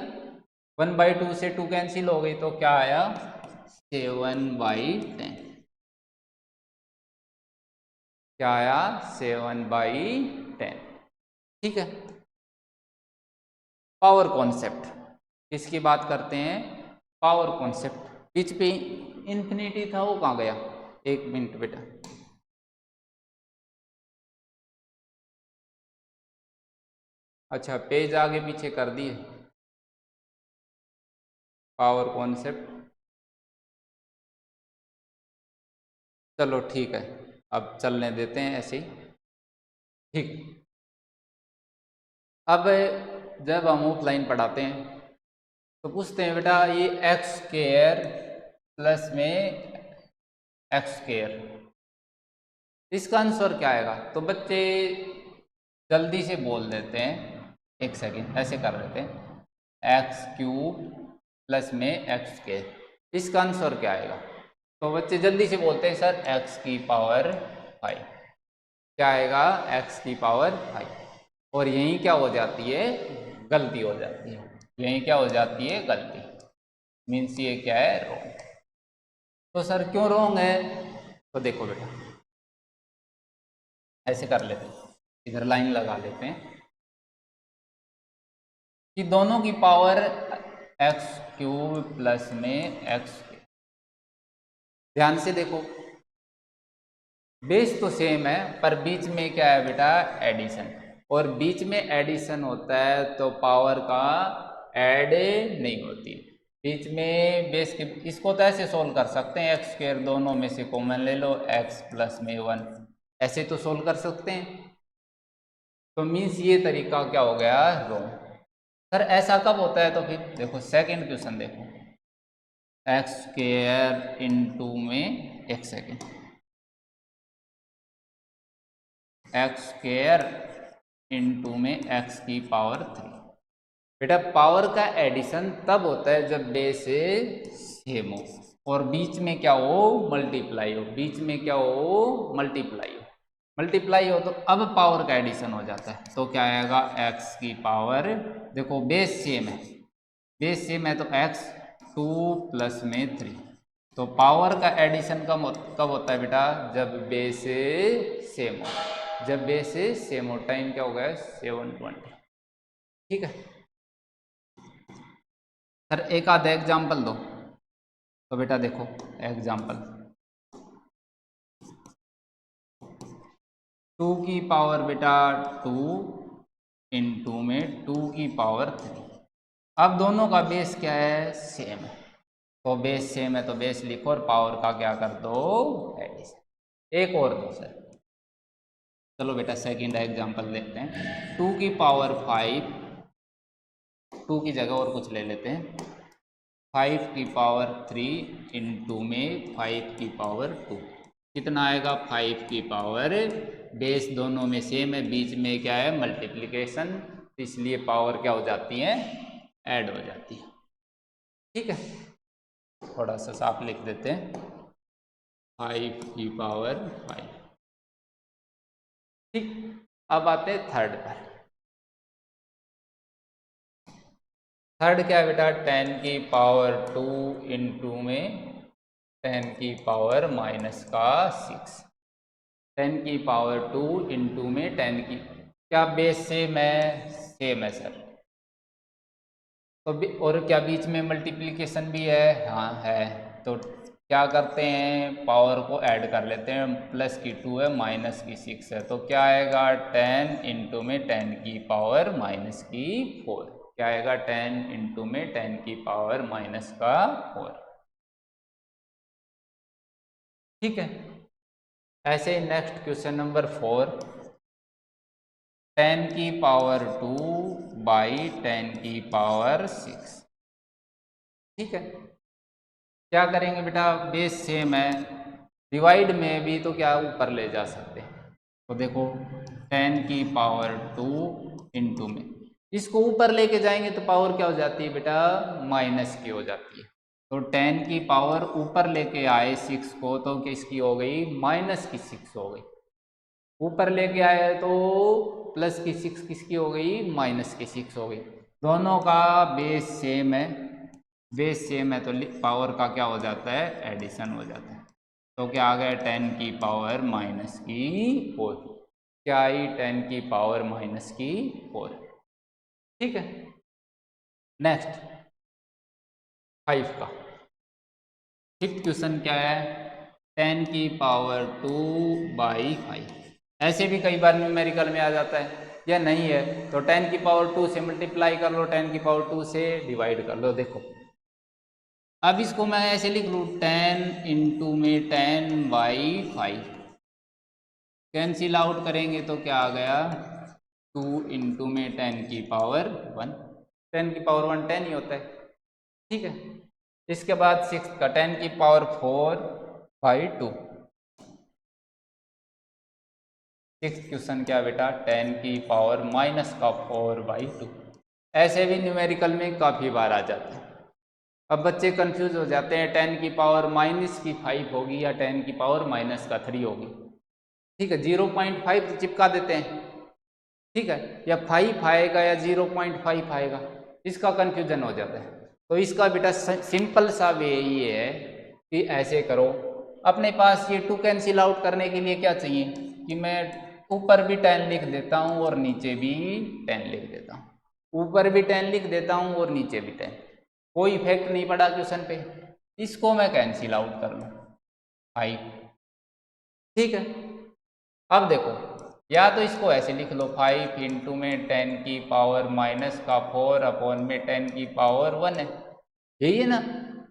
1/2 से 2 कैंसिल हो गई, तो क्या आया, 7/10। क्या आया, 7/10। ठीक है, पावर कॉन्सेप्ट, किसकी बात करते हैं, पावर कॉन्सेप्ट। बीच पे इन्फिनिटी था, वो कहाँ गया, एक मिनट बेटा। अच्छा, पेज आगे पीछे कर दिए, पावर कॉन्सेप्ट। चलो ठीक है, अब चलने देते हैं ऐसे ही। ठीक, अब जब हम ऑफलाइन पढ़ाते हैं तो पूछते हैं बेटा ये एक्स स्क्वायर प्लस में एक्स स्क्वायर, इसका आंसर क्या आएगा। तो बच्चे जल्दी से बोल देते हैं, एक सेकेंड ऐसे कर लेते हैं, एक्स क्यूब प्लस में एक्स स्क्वायर, इसका आंसर क्या आएगा। तो बच्चे जल्दी से बोलते हैं सर एक्स की पावर 5। क्या आएगा, एक्स की पावर 5। और यहीं क्या हो जाती है, गलती हो जाती है। यहीं क्या हो जाती है, गलती। मीन्स ये क्या है, रॉन्ग। तो सर क्यों रॉन्ग है, तो देखो बेटा ऐसे कर लेते हैं, इधर लाइन लगा लेते हैं कि दोनों की पावर एक्स क्यूब प्लस में एक्स। ध्यान से देखो, बेस तो सेम है पर बीच में क्या है बेटा, एडिशन। और बीच में एडिशन होता है तो पावर का ऐड नहीं होती। बीच में बेस के, इसको तो ऐसे सोल्व कर सकते हैं, एक्स स्क्वायर दोनों में से कॉमन ले लो, एक्स प्लस में 1, ऐसे तो सोल्व कर सकते हैं। तो मीन्स ये तरीका क्या हो गया, रॉन्ग। सर ऐसा कब होता है, तो फिर देखो सेकंड क्वेश्चन देखो, एक्स स्क्वायर इंटू में, एक सेकेंड, एक्स स्क्वायर इंटू में एक्स की पावर 3। बेटा पावर का एडिशन तब होता है जब बेस सेम हो और बीच में क्या हो, मल्टीप्लाई हो, बीच में क्या हो, मल्टीप्लाई हो। मल्टीप्लाई हो तो अब पावर का एडिशन हो जाता है, तो क्या आएगा, एक्स की पावर, देखो बेस सेम है, बेस सेम है तो एक्स 2 प्लस में 3। तो पावर का एडिशन कब होता है बेटा, जब बेस सेम हो। जब बेस सेम हो, टाइम क्या हो गया, 720। ठीक है सर, एक आधा एग्जाम्पल दो। तो बेटा देखो एग्जाम्पल, 2 की पावर बेटा 2 इंटू में 2 की पावर 3। अब दोनों का बेस क्या है, सेम है, तो बेस सेम है तो बेस लिखो और पावर का क्या कर दो, एडिशन। एक और दो सर, चलो बेटा सेकंड एग्जांपल देखते हैं, 2 की पावर 5, 2 की जगह और कुछ ले लेते हैं, 5 की पावर 3 इंटू में 5 की पावर 2। कितना आएगा, 5 की पावर, बेस दोनों में सेम है, बीच में क्या है, मल्टीप्लिकेशन, इसलिए पावर क्या हो जाती है, ऐड हो जाती है। ठीक है, थोड़ा सा साफ लिख देते हैं, 5 की पावर 5। ठीक, अब आते हैं थर्ड पर। थर्ड क्या है बेटा, 10 की पावर 2 इंटू में 10 की पावर माइनस का 6। 10 की पावर 2 इंटू में 10 की, क्या बेस सेम है सर। तो और क्या बीच में मल्टीप्लिकेशन भी है, हाँ है। तो क्या करते हैं, पावर को ऐड कर लेते हैं, प्लस की 2 है माइनस की 6 है, तो क्या आएगा 10 इंटू में 10 की पावर माइनस की 4। क्या आएगा 10 इंटू में 10 की पावर माइनस का 4। ठीक है। ऐसे नेक्स्ट क्वेश्चन नंबर 4, 10 की पावर 2 बाई 10 की पावर 6। ठीक है। क्या करेंगे बेटा, बेस सेम है, डिवाइड में भी तो क्या ऊपर ले जा सकते हैं। तो देखो 10 की पावर 2 इंटू में, इसको ऊपर लेके जाएंगे तो पावर क्या हो जाती है बेटा, माइनस की हो जाती है। तो 10 की पावर ऊपर लेके आए 6 को, तो किसकी हो गई, माइनस की 6 हो गई। ऊपर लेके आए तो प्लस की 6 किसकी हो गई, माइनस की 6 हो गई। दोनों का बेस सेम है, बेस सेम है तो पावर का क्या हो जाता है, एडिशन हो जाता है। तो क्या आ गया 10 की पावर माइनस की 4। क्या आई 10 की पावर माइनस की 4। ठीक है। नेक्स्ट 5 का फिफ्थ क्वेश्चन क्या है, 10 की पावर 2 बाई 5। ऐसे भी कई बार न्यूमेरिकल में आ जाता है, या नहीं है तो 10 की पावर 2 से मल्टीप्लाई कर लो, 10 की पावर 2 से डिवाइड कर लो। देखो अब इसको मैं ऐसे लिख लूँ, 10 इंटू में 10 बाई 5, कैंसिल आउट करेंगे तो क्या आ गया 2 इंटू में 10 की पावर 1। 10 की पावर 1 10 ही होता है। ठीक है। इसके बाद 6 का 10 की पावर 4 बाई 2। सिक्स क्वेश्चन क्या बेटा, 10 की पावर माइनस का 4 बाई 2। ऐसे भी न्यूमेरिकल में काफ़ी बार आ जाते हैं। अब बच्चे कंफ्यूज हो जाते हैं, 10 की पावर माइनस की 5 होगी या 10 की पावर माइनस का 3 होगी। ठीक है, 0.5 चिपका देते हैं। ठीक है, या 5 आएगा या 0.5 आएगा, इसका कंफ्यूजन हो जाता है। तो इसका बेटा सिंपल सा वे ये है कि ऐसे करो, अपने पास ये 2 कैंसिल आउट करने के लिए क्या चाहिए कि मैं ऊपर भी 10 लिख देता हूँ और नीचे भी 10 लिख देता हूँ, ऊपर भी 10 लिख देता हूँ और नीचे भी 10, कोई इफेक्ट नहीं पड़ा क्वेश्चन पे। इसको मैं कैंसिल आउट कर लूँ 5। ठीक है। अब देखो, या तो इसको ऐसे लिख लो 5 इंटू में 10 की पावर माइनस का 4 अपॉन में 10 की पावर 1 है, यही है ना।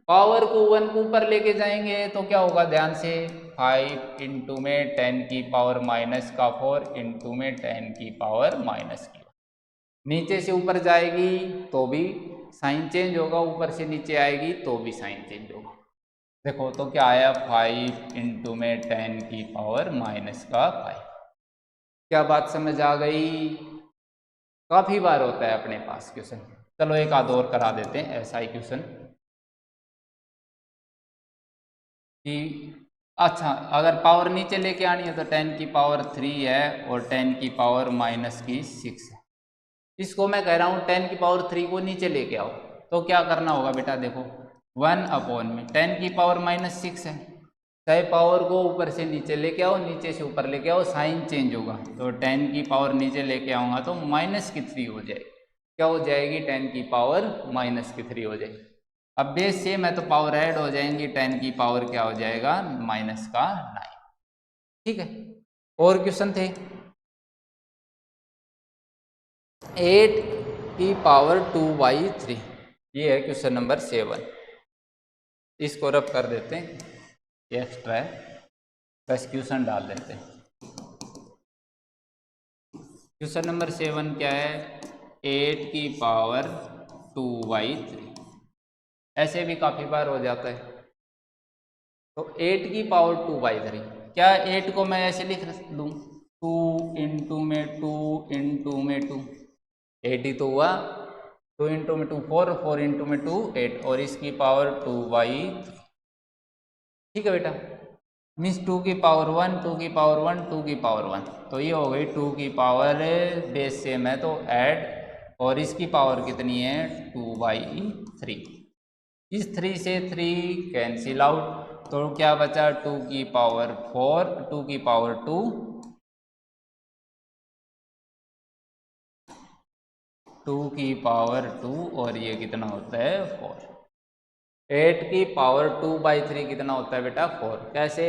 पावर को 1 को ऊपर लेके जाएंगे तो क्या होगा, ध्यान से 5 इंटू में 10 की पावर माइनस का 4 इंटू में 10 की पावर माइनस की, नीचे से ऊपर जाएगी तो भी साइन चेंज होगा, ऊपर से नीचे आएगी तो भी साइन चेंज होगा। देखो तो क्या आया 5 इंटू में 10 की पावर माइनस का 5। क्या बात समझ आ गई, काफी बार होता है अपने पास क्वेश्चन। चलो एक आध और करा देते हैं ऐसा ही क्वेश्चन कि अच्छा, अगर पावर नीचे लेके आनी है तो 10 की पावर 3 है और 10 की पावर माइनस की 6 है। इसको मैं कह रहा हूँ 10 की पावर 3 को नीचे लेके आओ, तो क्या करना होगा बेटा, देखो 1 अपॉन में 10 की पावर माइनस 6 है, चाहे पावर को ऊपर से नीचे लेके आओ, नीचे से ऊपर लेके आओ, साइन चेंज होगा। तो 10 की पावर नीचे लेके आऊँगा तो माइनस की 3 हो जाएगी। क्या हो जाएगी, 10 की पावर माइनस की 3 हो जाएगी। अब बेस सेम है तो पावर ऐड हो जाएंगी, 10 की पावर क्या हो जाएगा, माइनस का 9। ठीक है। और क्वेश्चन थे, 8 की पावर 2/3, ये है क्वेश्चन नंबर 7। इसको रब कर देते हैं, ये एक्स्ट्रा है, बस क्वेश्चन डाल देते हैं। क्वेश्चन नंबर 7 क्या है, 8 की पावर 2/3। ऐसे भी काफ़ी बार हो जाता है। तो 8 की पावर 2/3, क्या 8 को मैं ऐसे लिख दूँ 2 इंटू में 2 इंटू में 2, 8 ही तो हुआ, 2 इंटू में 2 4, 4 इंटू में 2 8, और इसकी पावर 2/3। ठीक है बेटा, मीन्स 2 की पावर 1, 2 की पावर 1, 2 की पावर 1, तो ये हो गई 2 की पावर, बेस सेम है तो ऐड, और इसकी पावर कितनी है 2/3। इस 3 से 3 कैंसिल आउट, तो क्या बचा 2 की पावर 4, 2 की पावर 2, 2 की पावर 2 और ये कितना होता है 4। 8 की पावर 2/3 कितना होता है बेटा 4। कैसे?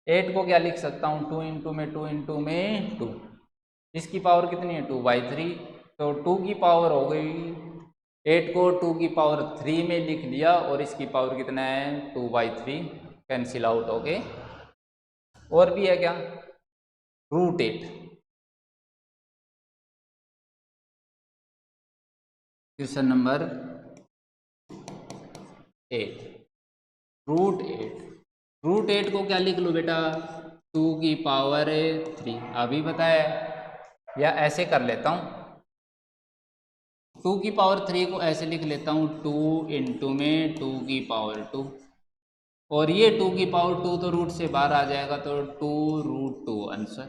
8 को क्या लिख सकता हूँ 2 इंटू में 2 इंटू में 2, इसकी पावर कितनी है 2/3, तो 2 की पावर हो गई, 8 को 2 की पावर 3 में लिख लिया और इसकी पावर कितना है 2/3, कैंसिल आउट हो गए। और भी है क्या √8। Question number 8, √8। √8 को क्या लिख लो बेटा 2 की पावर 3, अभी बताया, या ऐसे कर लेता हूँ 2 की पावर 3 को ऐसे लिख लेता हूँ 2 इंटू में 2 की पावर 2, और ये 2 की पावर 2 तो रूट से बाहर आ जाएगा, तो 2√2 आंसर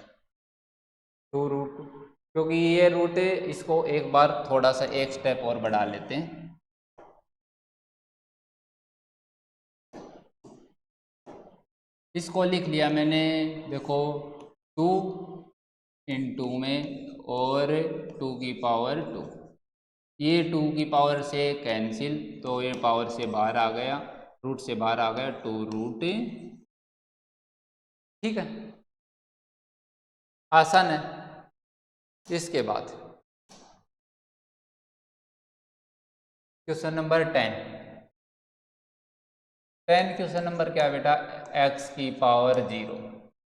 2√2। क्योंकि ये रूट है, इसको एक बार थोड़ा सा एक स्टेप और बढ़ा लेते हैं। इसको लिख लिया मैंने, देखो 2 इंटू में और 2 की पावर 2, ये 2 की पावर से कैंसिल, तो ये पावर से बाहर आ गया, रूट से बाहर आ गया 2√, ठीक है, आसान है। इसके बाद क्वेश्चन नंबर 10। क्वेश्चन नंबर क्या है बेटा x की पावर 0,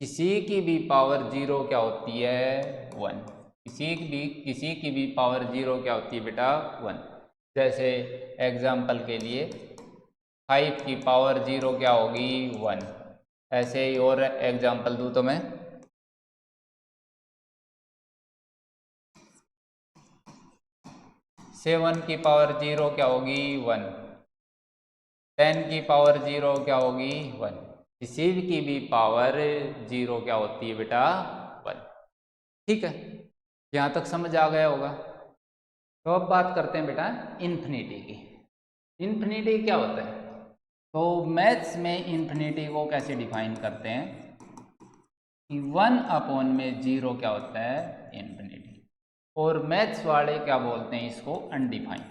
किसी की भी पावर 0 क्या होती है 1, किसी की भी पावर 0 क्या होती है बेटा 1। जैसे एग्जाम्पल के लिए 5 की पावर 0 क्या होगी 1। ऐसे ही और एग्जाम्पल दूँ तो मैं 7 की पावर 0 क्या होगी 1, 10 की पावर 0 क्या होगी 1। किसी की भी पावर 0 क्या होती है बेटा 1, ठीक है, यहाँ तक समझ आ गया होगा। तो अब बात करते हैं बेटा इन्फिनिटी की। इन्फिनिटी क्या होता है? तो मैथ्स में इन्फिनिटी को कैसे डिफाइन करते हैं कि 1/0 क्या होता है इन्फिनिटी, और मैथ्स वाले क्या बोलते हैं इसको अनडिफाइन,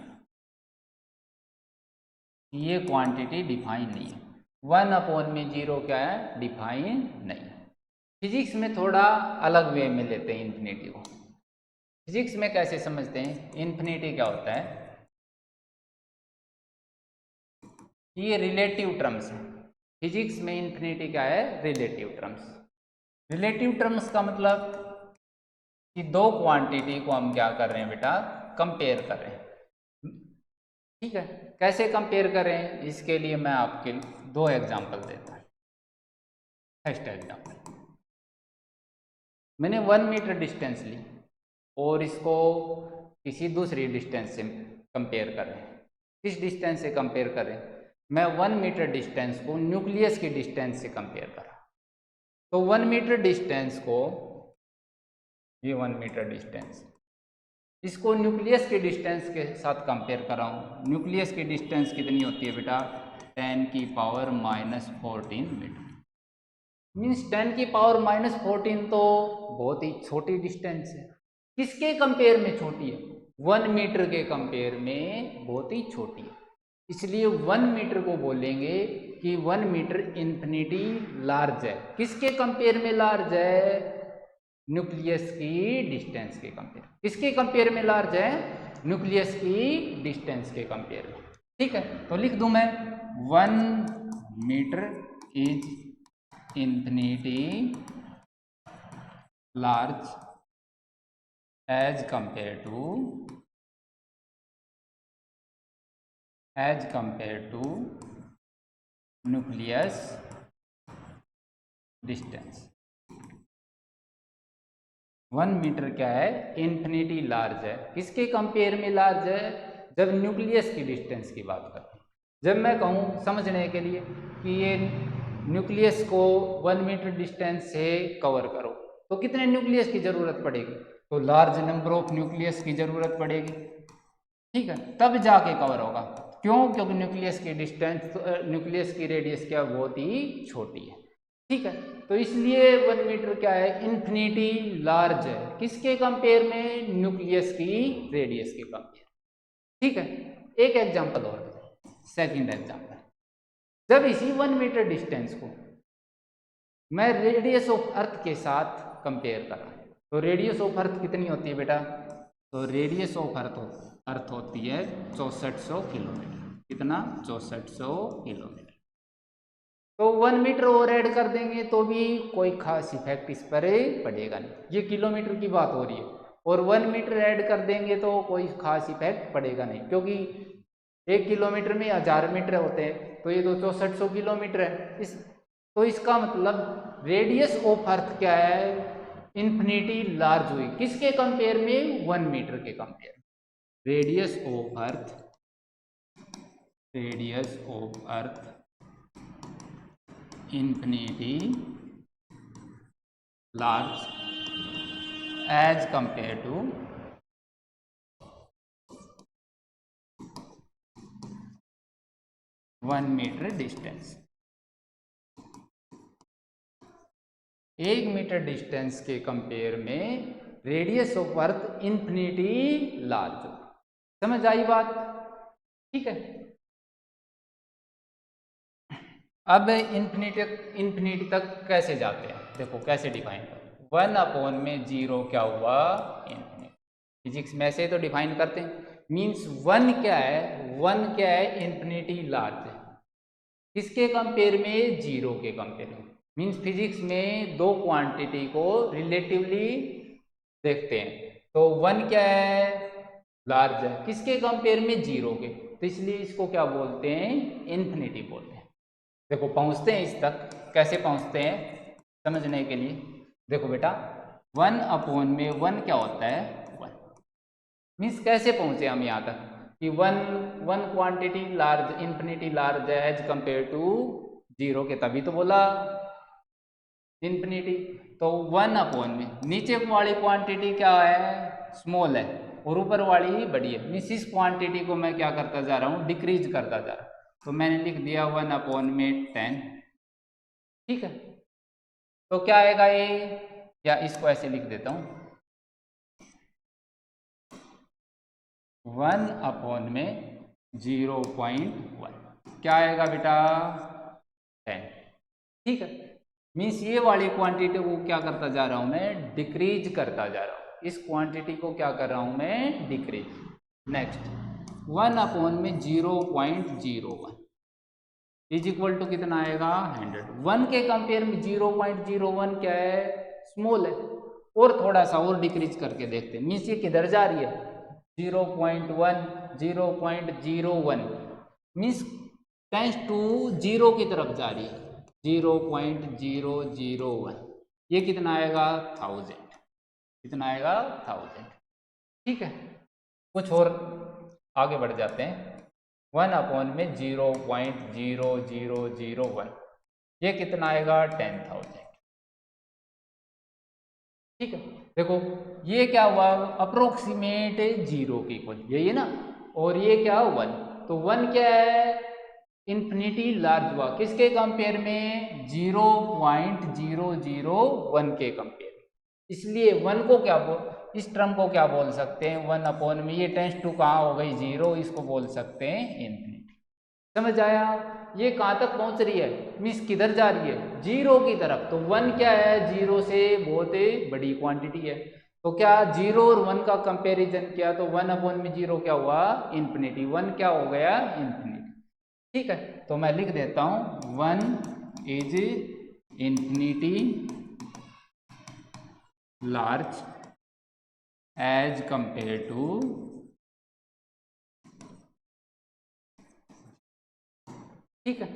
ये क्वांटिटी डिफाइन नहीं है। 1/0 क्या है डिफाइन नहीं। फिजिक्स में थोड़ा अलग वे में लेते हैं इन्फिनिटी को। फिजिक्स में कैसे समझते हैं इन्फिनिटी क्या होता है, ये रिलेटिव टर्म्स है। फिजिक्स में इन्फिनिटी क्या है रिलेटिव टर्म्स। रिलेटिव टर्म्स का मतलब कि दो क्वांटिटी को हम क्या कर रहे हैं बेटा कंपेयर कर रहे हैं, ठीक है। कैसे कंपेयर करें इसके लिए मैं आपके दो एग्जांपल देता हूँ। फर्स्ट एग्जांपल, मैंने 1 मीटर डिस्टेंस ली और इसको किसी दूसरी डिस्टेंस से कंपेयर कर रहे हैं। किस डिस्टेंस से कंपेयर करें? मैं 1 मीटर डिस्टेंस को न्यूक्लियस की डिस्टेंस से कंपेयर कर रहा हूँ। तो 1 मीटर डिस्टेंस को, ये 1 मीटर डिस्टेंस, इसको न्यूक्लियस के डिस्टेंस के साथ कंपेयर कर रहा हूँ। न्यूक्लियस की डिस्टेंस कितनी होती है बेटा 10 की पावर -14 मीटर। मीन्स 10 की पावर -14 तो बहुत ही छोटी डिस्टेंस है। किसके कंपेयर में छोटी है? 1 मीटर के कंपेयर में बहुत ही छोटी है। इसलिए 1 मीटर को बोलेंगे कि 1 मीटर इन्फिनिटी लार्ज है। किसके कंपेयर में लार्ज है? न्यूक्लियस की डिस्टेंस के कंपेयर। किसके कंपेयर में लार्ज है? न्यूक्लियस की डिस्टेंस के कंपेयर में, ठीक है। तो लिख दूं मैं 1 metre is infinity large as compare to nucleus distance. 1 metre क्या है इन्फिनिटी लार्ज है। किसके कंपेयर में लार्ज है? जब न्यूक्लियस की डिस्टेंस की बात करते हैं। जब मैं कहूँ समझने के लिए कि ये न्यूक्लियस को 1 मीटर डिस्टेंस से कवर करो, तो कितने न्यूक्लियस की जरूरत पड़ेगी? तो लार्ज नंबर ऑफ न्यूक्लियस की जरूरत पड़ेगी, ठीक है, तब जाके कवर होगा। क्यों? क्योंकि न्यूक्लियस की डिस्टेंस, न्यूक्लियस की रेडियस क्या बहुत ही छोटी है। ठीक है, तो इसलिए 1 मीटर क्या है, इन्फिनिटी लार्ज है। किसके कंपेयर में? न्यूक्लियस की रेडियस के कंपेयर। ठीक है, एक एग्जांपल और, सेकंड एग्जांपल। जब इसी 1 मीटर डिस्टेंस को मैं रेडियस ऑफ अर्थ के साथ कंपेयर करा, तो रेडियस ऑफ अर्थ कितनी होती है बेटा? तो रेडियस ऑफ अर्थ होती है 6400 किलोमीटर। कितना? 6400 किलोमीटर। तो 1 मीटर और ऐड कर देंगे तो भी कोई खास इफेक्ट इस पर पड़ेगा नहीं। ये किलोमीटर की बात हो रही है, और 1 मीटर ऐड कर देंगे तो कोई खास इफेक्ट पड़ेगा नहीं, क्योंकि 1 किलोमीटर में 1000 मीटर होते हैं, तो ये तो 6400 किलोमीटर है। तो इसका मतलब रेडियस ऑफ अर्थ क्या है, इन्फिनिटी लार्ज हुई। किसके कंपेयर में? 1 मीटर के compare. Radius of earth infinity large as compare to 1 metre distance. 1 metre distance के कंपेयर में radius of earth infinity large. समझ आई बात? ठीक है, अब इन्फिनिटी तक कैसे जाते हैं, देखो कैसे डिफाइन करो। 1/0 क्या हुआ? इन्फिनिटी। फिजिक्स में ऐसे तो डिफाइन करते हैं। मीन्स 1 क्या है? 1 क्या है? इन्फिनिटी लार्ज है। किसके कंपेयर में? 0 के कंपेयर में। मीन्स फिजिक्स में दो क्वांटिटी को रिलेटिवली देखते हैं, तो 1 क्या है? लार्ज है। किसके कंपेयर में? 0 के। तो इसलिए इसको क्या बोलते हैं? इन्फिनिटी बोलते हैं। देखो पहुंचते हैं इस तक, कैसे पहुंचते हैं समझने के लिए। देखो बेटा, 1/1 क्या होता है? 1। मीन्स कैसे पहुंचे हम यहाँ तक कि one quantity large, infinity large है एज कंपेयर टू 0 के, तभी तो बोला इन्फिनिटी। तो 1/में नीचे वाली क्वांटिटी क्या है? स्मॉल है, और ऊपर वाली बड़ी है। मीन्स इस क्वांटिटी को मैं क्या करता जा रहा हूँ? डिक्रीज करता जा रहा हूँ। तो मैंने लिख दिया 1/10। ठीक है, तो क्या आएगा ये, या इसको ऐसे लिख देता हूँ, 1/0.1 क्या आएगा बेटा? 10। ठीक है, मीन्स ये वाली क्वांटिटी को क्या करता जा रहा हूं मैं? डिक्रीज करता जा रहा हूं। इस क्वांटिटी को क्या कर रहा हूं मैं? Decrease. Next, 1/0.01 is equal to कितना आएगा? 100। 1 के कंपेयर में 0.01 क्या है? स्मॉल है। और थोड़ा सा और डिक्रीज करके देखते हैं। मीन्स ये किधर जा रही है? 0.1, 0.01 मीन्स टेंस टू 0 की तरफ जा रही है। 0.001 ये कितना आएगा? 1000। कितना आएगा? 1000। ठीक है, कुछ और आगे बढ़ जाते हैं। 1/में 0.0001 ये कितना आएगा? 10,000। ठीक है, देखो ये क्या हुआ? अप्रोक्सीमेट 0 के इक्वल, यही है ना। और ये क्या? 1। तो 1 क्या है? इन्फिनिटी लार्ज हुआ। किसके कंपेयर में? 0.001 के कंपेयर। इसलिए 1 को क्या इस टर्म को क्या बोल सकते हैं? 1/में ये टेंस टू कहाँ हो गई? 0, इसको बोल सकते हैं इन्फिनिटी। समझ आया? ये कहाँ तक पहुंच रही है? मीन्स किधर जा रही है? 0 की तरफ। तो 1 क्या है? 0 से बहुत बड़ी क्वांटिटी है। तो क्या 0 और 1 का कंपैरिजन किया तो 1/में 0 क्या हुआ? इन्फिनिटी। 1 क्या हो गया? इन्फिनिटी। ठीक है, तो मैं लिख देता हूं 1 is infinity large as compare to ठीक है,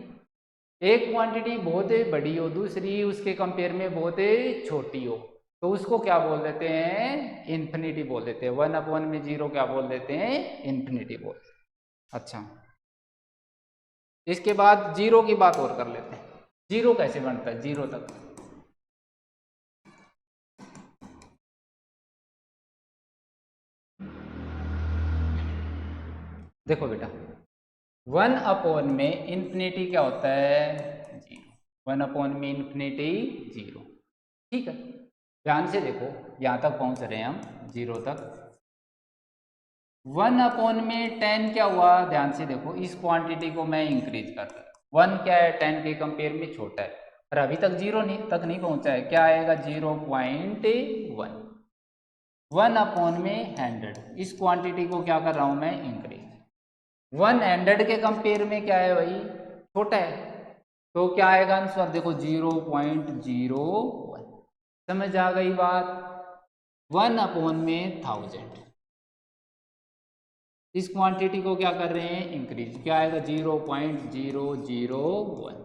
एक क्वांटिटी बहुत बड़ी हो, दूसरी उसके कंपेयर में बहुत छोटी हो, तो उसको क्या बोल देते हैं? इन्फिनिटी बोल देते हैं। 1/में 0 क्या बोल देते हैं? इन्फिनिटी बोल देते हैं। अच्छा, इसके बाद 0 की बात और कर लेते हैं। 0 कैसे बनता है? 0 तक देखो बेटा, 1 अपॉन में इन्फिनिटी क्या होता है? 0। 1 अपॉन में इन्फिनिटी 0। ठीक है, ध्यान से देखो, यहाँ तक पहुँच रहे हैं हम 0 तक। 1 अपॉन में 10 क्या हुआ? ध्यान से देखो, इस क्वांटिटी को मैं इंक्रीज कर रहा हूँ। 1 क्या है? 10 के कंपेयर में छोटा है, पर अभी तक 0 तक नहीं पहुँचा है। क्या आएगा? 0.1। 1 अपॉन में 100, इस क्वांटिटी को क्या कर रहा हूँ मैं? इंक्रीज। 100 के कंपेयर में क्या है भाई? छोटा है, तो क्या आएगा आंसर? देखो 0.01। समझ आ गई बात? 1 अपॉन में 1000, इस क्वांटिटी को क्या कर रहे हैं? इंक्रीज। क्या आएगा? 0.001।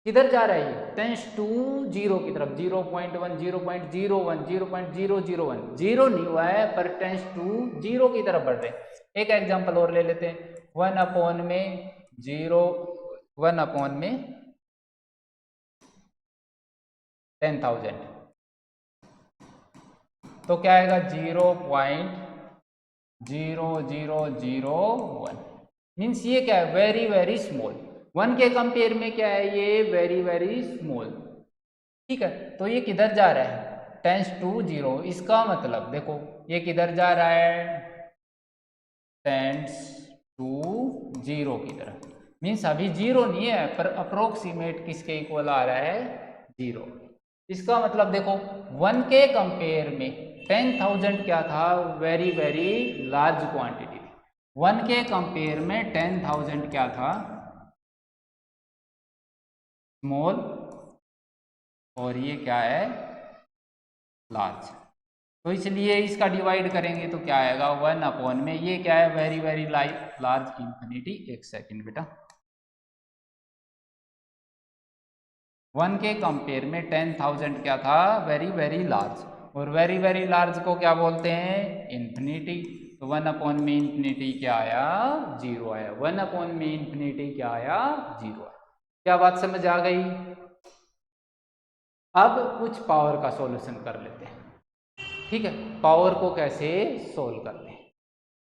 किधर जा रहा है ये? टेंस टू 0 की तरफ। 0.1, 0.01, 0.0001। 0 नहीं हुआ है, पर टेंस टू 0 की तरफ बढ़ रहे हैं। एक एग्जांपल और ले लेते हैं। 1 अपॉन में 0, 1 अपॉन में 10,000, तो क्या आएगा? 0.0001। मीन्स ये क्या है? Very very small. 1 के कंपेयर में क्या है? ये वेरी वेरी स्मॉल। ठीक है, तो ये किधर जा रहा है? Tends to 0। इसका मतलब देखो, ये किधर जा रहा है? टेंस टू 0 की तरफ। मीन्स अभी 0 नहीं है, पर अप्रोक्सीमेट किसके इक्वल आ रहा है? 0। इसका मतलब देखो, 1 के कंपेयर में 10,000 क्या था? Very very large quantity. 1 के कंपेयर में 10,000 क्या था? स्मॉल। और ये क्या है? लार्ज। तो इसलिए इसका डिवाइड करेंगे तो क्या आएगा? 1 अपॉन में ये क्या है? Very very large infinity. एक सेकेंड बेटा, 1 के कंपेयर में 10,000 क्या था? Very very large. और वेरी वेरी लार्ज को क्या बोलते हैं? इन्फिनिटी। तो 1 अपॉन में इन्फिनिटी क्या आया? 0 आया। 1 अपॉन में इन्फिनिटी क्या आया? 0 आया। क्या बात समझ आ गई? अब कुछ पावर का सॉल्यूशन कर लेते हैं। ठीक है, पावर को कैसे सोल्व करते हैं?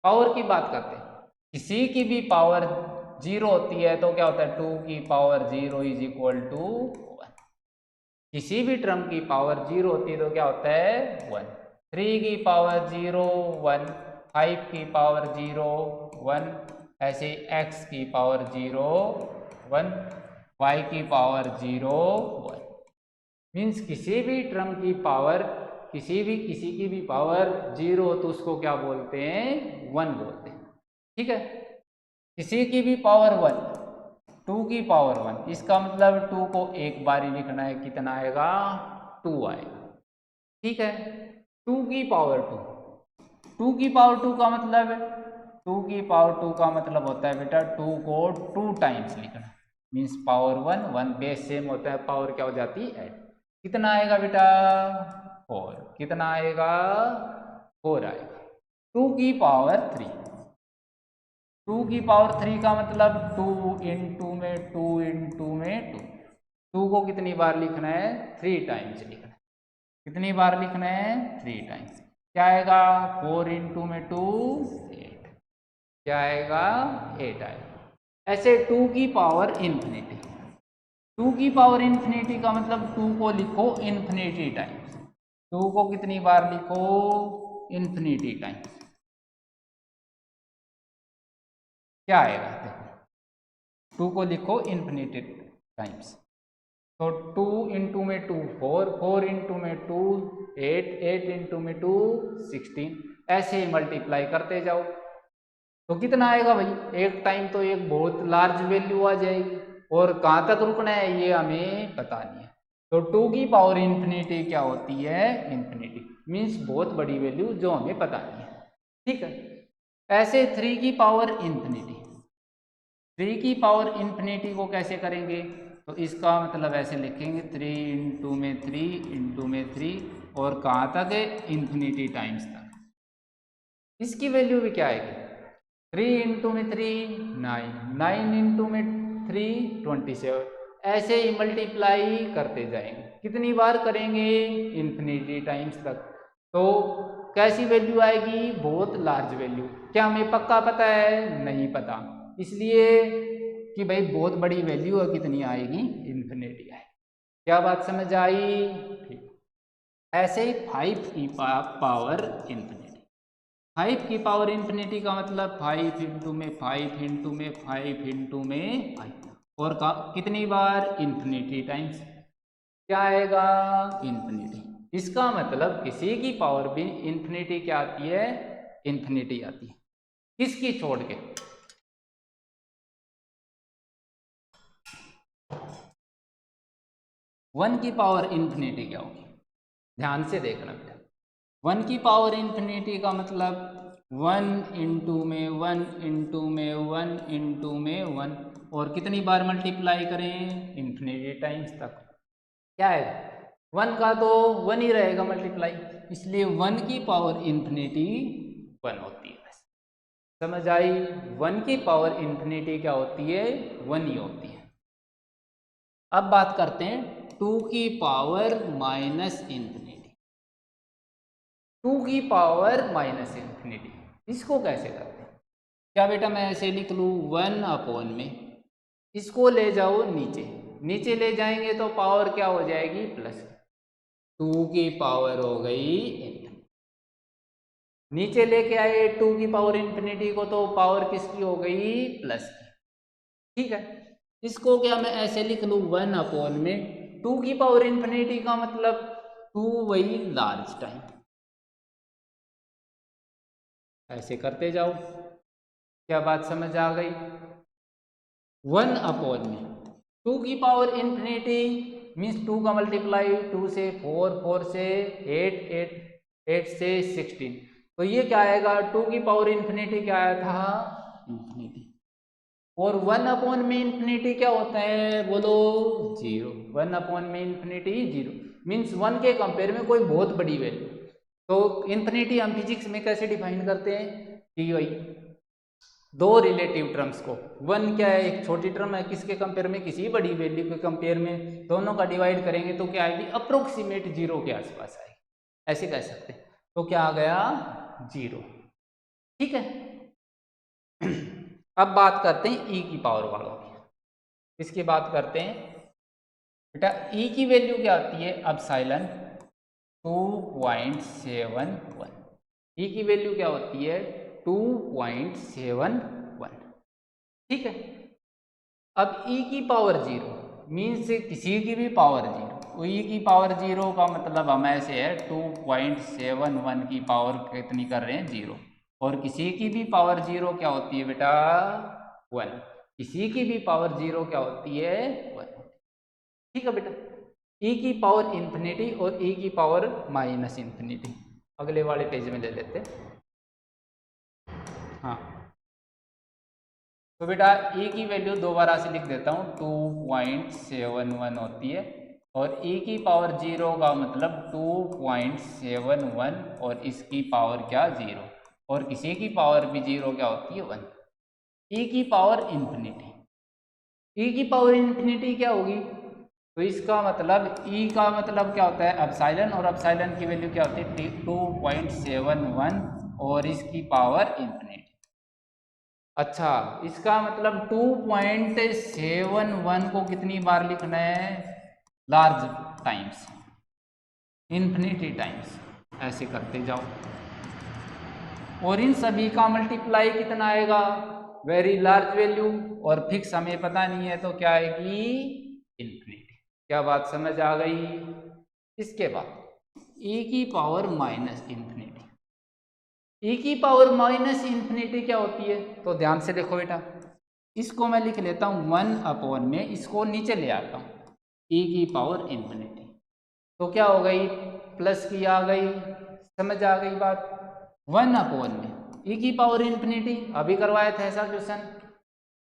पावर की बात करते हैं। किसी की भी पावर 0 होती है तो क्या होता है? 2 की पावर 0 इज इक्वल टू 1। किसी भी टर्म की पावर 0 होती है तो क्या होता है? 1। 3 की पावर 0 1, 5 की पावर 0 1, ऐसे x की पावर 0 1, y की पावर 0 1। मीन्स किसी भी टर्म की पावर, किसी की भी पावर 0 हो तो उसको क्या बोलते हैं? 1 बोलते हैं। ठीक है, किसी की भी पावर 1, 2 की पावर 1, इसका मतलब 2 को एक बार ही लिखना है। कितना आएगा? 2 आएगा। ठीक है, 2 की पावर 2, 2 की पावर 2 का मतलब, 2 की पावर 2 का मतलब होता है बेटा 2 को 2 टाइम्स लिखना। मीन्स पावर 1, 1 बेस सेम होता है, पावर क्या हो जाती है? ऐड। कितना आएगा बेटा? 4। कितना आएगा? 4 आएगा। 2 की पावर 3, 2 की पावर 3 का मतलब 2 इंटू में 2 इंटू में 2। 2 को कितनी बार लिखना है? 3 टाइम्स लिखना है। कितनी बार लिखना है? 3 टाइम्स। क्या आएगा? 4 इंटू में 2 8। क्या आएगा? 8 आएगा। ऐसे 2 की पावर इन्फिनिटी, 2 की पावर इन्फिनिटी का मतलब 2 को लिखो इन्फिनिटी टाइम्स। 2 को कितनी बार लिखो? Infinity times. क्या आएगा? देखो, 2 को लिखो इन्फिनिटी टाइम्स। तो 2 इंटू में 2 4, 4 इंटू में 2 8, 8 इंटू में 2 16। ऐसे ही मल्टीप्लाई करते जाओ तो कितना आएगा भाई? एक टाइम तो एक बहुत लार्ज वैल्यू आ जाएगी, और कहाँ तक रुकना है ये हमें पता नहीं है। तो 2 की पावर इन्फिनिटी क्या होती है? इन्फिनिटी। मीन्स बहुत बड़ी वैल्यू जो हमें पता नहीं है। ठीक है, ऐसे 3 की पावर इन्फिनिटी, 3 की पावर इन्फिनिटी को कैसे करेंगे? तो इसका मतलब ऐसे लिखेंगे 3 इंटू में 3 इंटू में 3, और कहाँ तक है? इन्फिनिटी टाइम्स तक। इसकी वैल्यू भी क्या आएगी? 3 इंटू में 3 9, 9 इंटू में 3 27। ऐसे ही मल्टीप्लाई करते जाएंगे। कितनी बार करेंगे? इन्फिनिटी टाइम्स तक। तो कैसी वैल्यू आएगी? बहुत लार्ज वैल्यू। क्या हमें पक्का पता है? नहीं पता। इसलिए कि भाई बहुत बड़ी वैल्यू है, कितनी आएगी, इन्फिनिटी आएगी। क्या बात समझ आई? ठीक। ऐसे ही 5 की पावर इन्फिनिटी, 5 की पावर इन्फिनिटी का मतलब 5 इंटू में 5 इंटू में 5 इंटू में 5, और कितनी बार, इन्फिनिटी टाइम्स। क्या आएगा, इन्फिनिटी। इसका मतलब किसी की पावर भी इन्फिनिटी क्या आती है, इन्फिनिटी आती है। किसकी छोड़ के, 1 की पावर इन्फिनिटी क्या होगी, ध्यान से देखना बेटा। 1 की पावर इन्फिनिटी का मतलब 1 इंटू में 1 इंटू में 1 इंटू में 1, और कितनी बार मल्टीप्लाई करें, इन्फिनिटी टाइम्स तक। क्या है, 1 का तो 1 ही रहेगा मल्टीप्लाई, इसलिए 1 की पावर इन्फिनिटी 1 होती है। समझ आई? 1 की पावर इन्फिनिटी क्या होती है, 1 ही होती है। अब बात करते हैं 2 की पावर माइनस इन्फिनिटी। 2 की पावर माइनस इन्फिनिटी, इसको कैसे करते हैं? क्या बेटा, मैं ऐसे लिख लूँ 1 अपॉन में, इसको ले जाओ नीचे, नीचे ले जाएंगे तो पावर क्या हो जाएगी, प्लस। 2 की पावर हो गई इन्फिनिटी, नीचे लेके आए 2 की पावर इन्फिनिटी को, तो पावर किसकी हो गई, प्लस की। ठीक है, इसको क्या मैं ऐसे लिख लूँ 1 अपॉन में 2 की पावर इन्फिनिटी का मतलब 2 वही लार्ज टाइम, ऐसे करते जाओ। क्या बात समझ आ गई? 1 अपॉन में 2 की पावर इन्फिनिटी मीन्स 2 का मल्टीप्लाई 2 से 4, 4 से 8, 8, 8 से 16, तो ये क्या आएगा, 2 की पावर इन्फिनिटी क्या आया था, इन्फिनिटी। और 1 अपॉन में इन्फिनिटी क्या होता है, बोलो, 0। 1 अपॉन में इन्फिनिटी 0 मीन्स 1 के कंपेयर में कोई बहुत बड़ी वैल्यू। तो इन्फिनिटी हम फिजिक्स में कैसे डिफाइन करते हैं कि वही दो रिलेटिव टर्म्स को, 1 क्या है, एक छोटी टर्म है, किसके कंपेयर में, किसी बड़ी वैल्यू के कंपेयर में, दोनों का डिवाइड करेंगे तो क्या आएगी, अप्रोक्सीमेट 0 के आसपास आएगी, ऐसे कह सकते हैं। तो क्या आ गया, 0। ठीक है। अब बात करते हैं ई की पावर वालों की, इसकी बात करते हैं बेटा। ई की वैल्यू क्या आती है, एप्सिलॉन 2.71। ई की वैल्यू क्या होती है, 2.71। ठीक है। अब ई की पावर 0 मीन्स किसी की भी पावर 0, ई की पावर 0 का मतलब हम ऐसे है 2.71 की पावर कितनी कर रहे हैं, 0। और किसी की भी पावर 0 क्या होती है बेटा, 1। किसी की भी पावर 0 क्या होती है, 1। ठीक है बेटा। ई की पावर इन्फिनिटी और ई की पावर माइनस इन्फिनिटी अगले वाले पेज में ले लेते। हाँ, तो बेटा ई की वैल्यू दोबारा से लिख देता हूँ, 2.71 होती है, और ई की पावर 0 का मतलब 2.71, और इसकी पावर क्या, 0, और किसी की पावर भी 0 क्या होती है, 1। ई की पावर इन्फिनिटी, ई की पावर इन्फिनिटी क्या होगी, तो इसका मतलब ई का मतलब क्या होता है, एप्सिलॉन, और एप्सिलॉन की वैल्यू क्या होती है, 2.71, और इसकी पावर इन्फिनिटी। अच्छा, इसका मतलब 2.71 को कितनी बार लिखना है, लार्ज टाइम्स, इन्फिनिटी टाइम्स, ऐसे करते जाओ। और इन सभी का मल्टीप्लाई कितना आएगा, वेरी लार्ज वैल्यू, और फिक्स हमें पता नहीं है तो क्या आएगी, इन्फिनिटी। क्या बात समझ आ गई? इसके बाद e की पावर माइनस इन्फिनिटी, e की पावर माइनस इन्फिनिटी क्या होती है, तो ध्यान से देखो बेटा, इसको मैं लिख लेता हूँ 1 अपॉन में, इसको नीचे ले आता हूँ, e की पावर इन्फिनिटी, तो क्या हो गई, प्लस की आ गई, समझ आ गई बात। 1 अपॉन में e की पावर इन्फिनिटी, अभी करवाया था ऐसा क्वेश्चन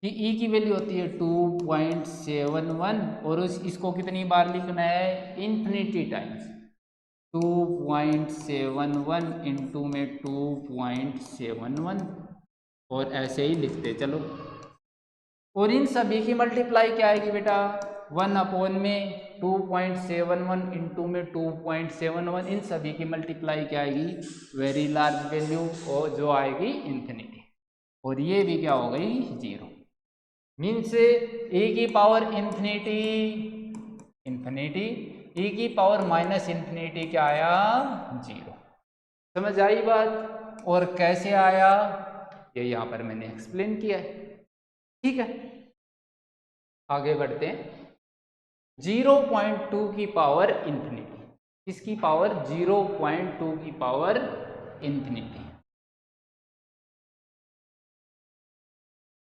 कि e की वैल्यू होती है 2.71, और इसको कितनी बार लिखना है, इन्फिनिटी टाइम्स, 2.71 इंटू में 2.71, और ऐसे ही लिखते चलो। और इन सभी की मल्टीप्लाई क्या आएगी बेटा, 1 अपॉन में 2.71 इंटू में 2.71, इन सभी की मल्टीप्लाई क्या आएगी, वेरी लार्ज वैल्यू, और जो आएगी इन्फिनिटी, और ये भी क्या हो गई, 0। मीन्स e की पावर इन्फिनिटी e की पावर माइनस इन्फिनिटी क्या आया, 0। समझ आई बात? और कैसे आया ये यहां पर मैंने एक्सप्लेन किया है। ठीक है, आगे बढ़ते हैं। 0.2 की पावर इन्फिनिटी, इसकी पावर 0.2 की पावर इन्फिनिटी,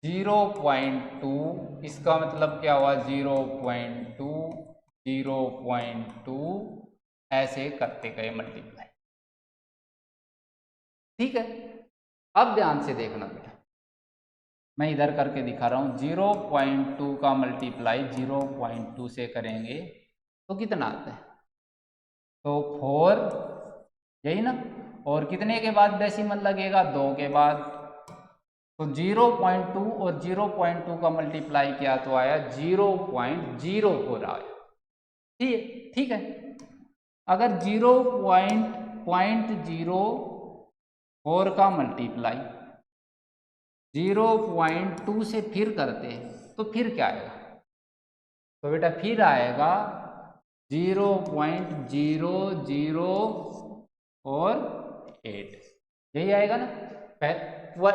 0.2 इसका मतलब क्या हुआ, 0.2 0.2 ऐसे करते गए मल्टीप्लाई। ठीक है, अब ध्यान से देखना बेटा, मैं इधर करके दिखा रहा हूं। 0.2 का मल्टीप्लाई 0.2 से करेंगे तो कितना आता है, तो 4, यही ना। और कितने के बाद डेसिमल लगेगा, 2 के बाद। तो 0.2 और 0.2 का मल्टीप्लाई किया तो आया 0.04 आया। ठीक है, अगर 0.04 का मल्टीप्लाई 0.2 से फिर करते हैं तो फिर क्या आएगा, तो बेटा फिर आएगा 0.008, यही आएगा ना।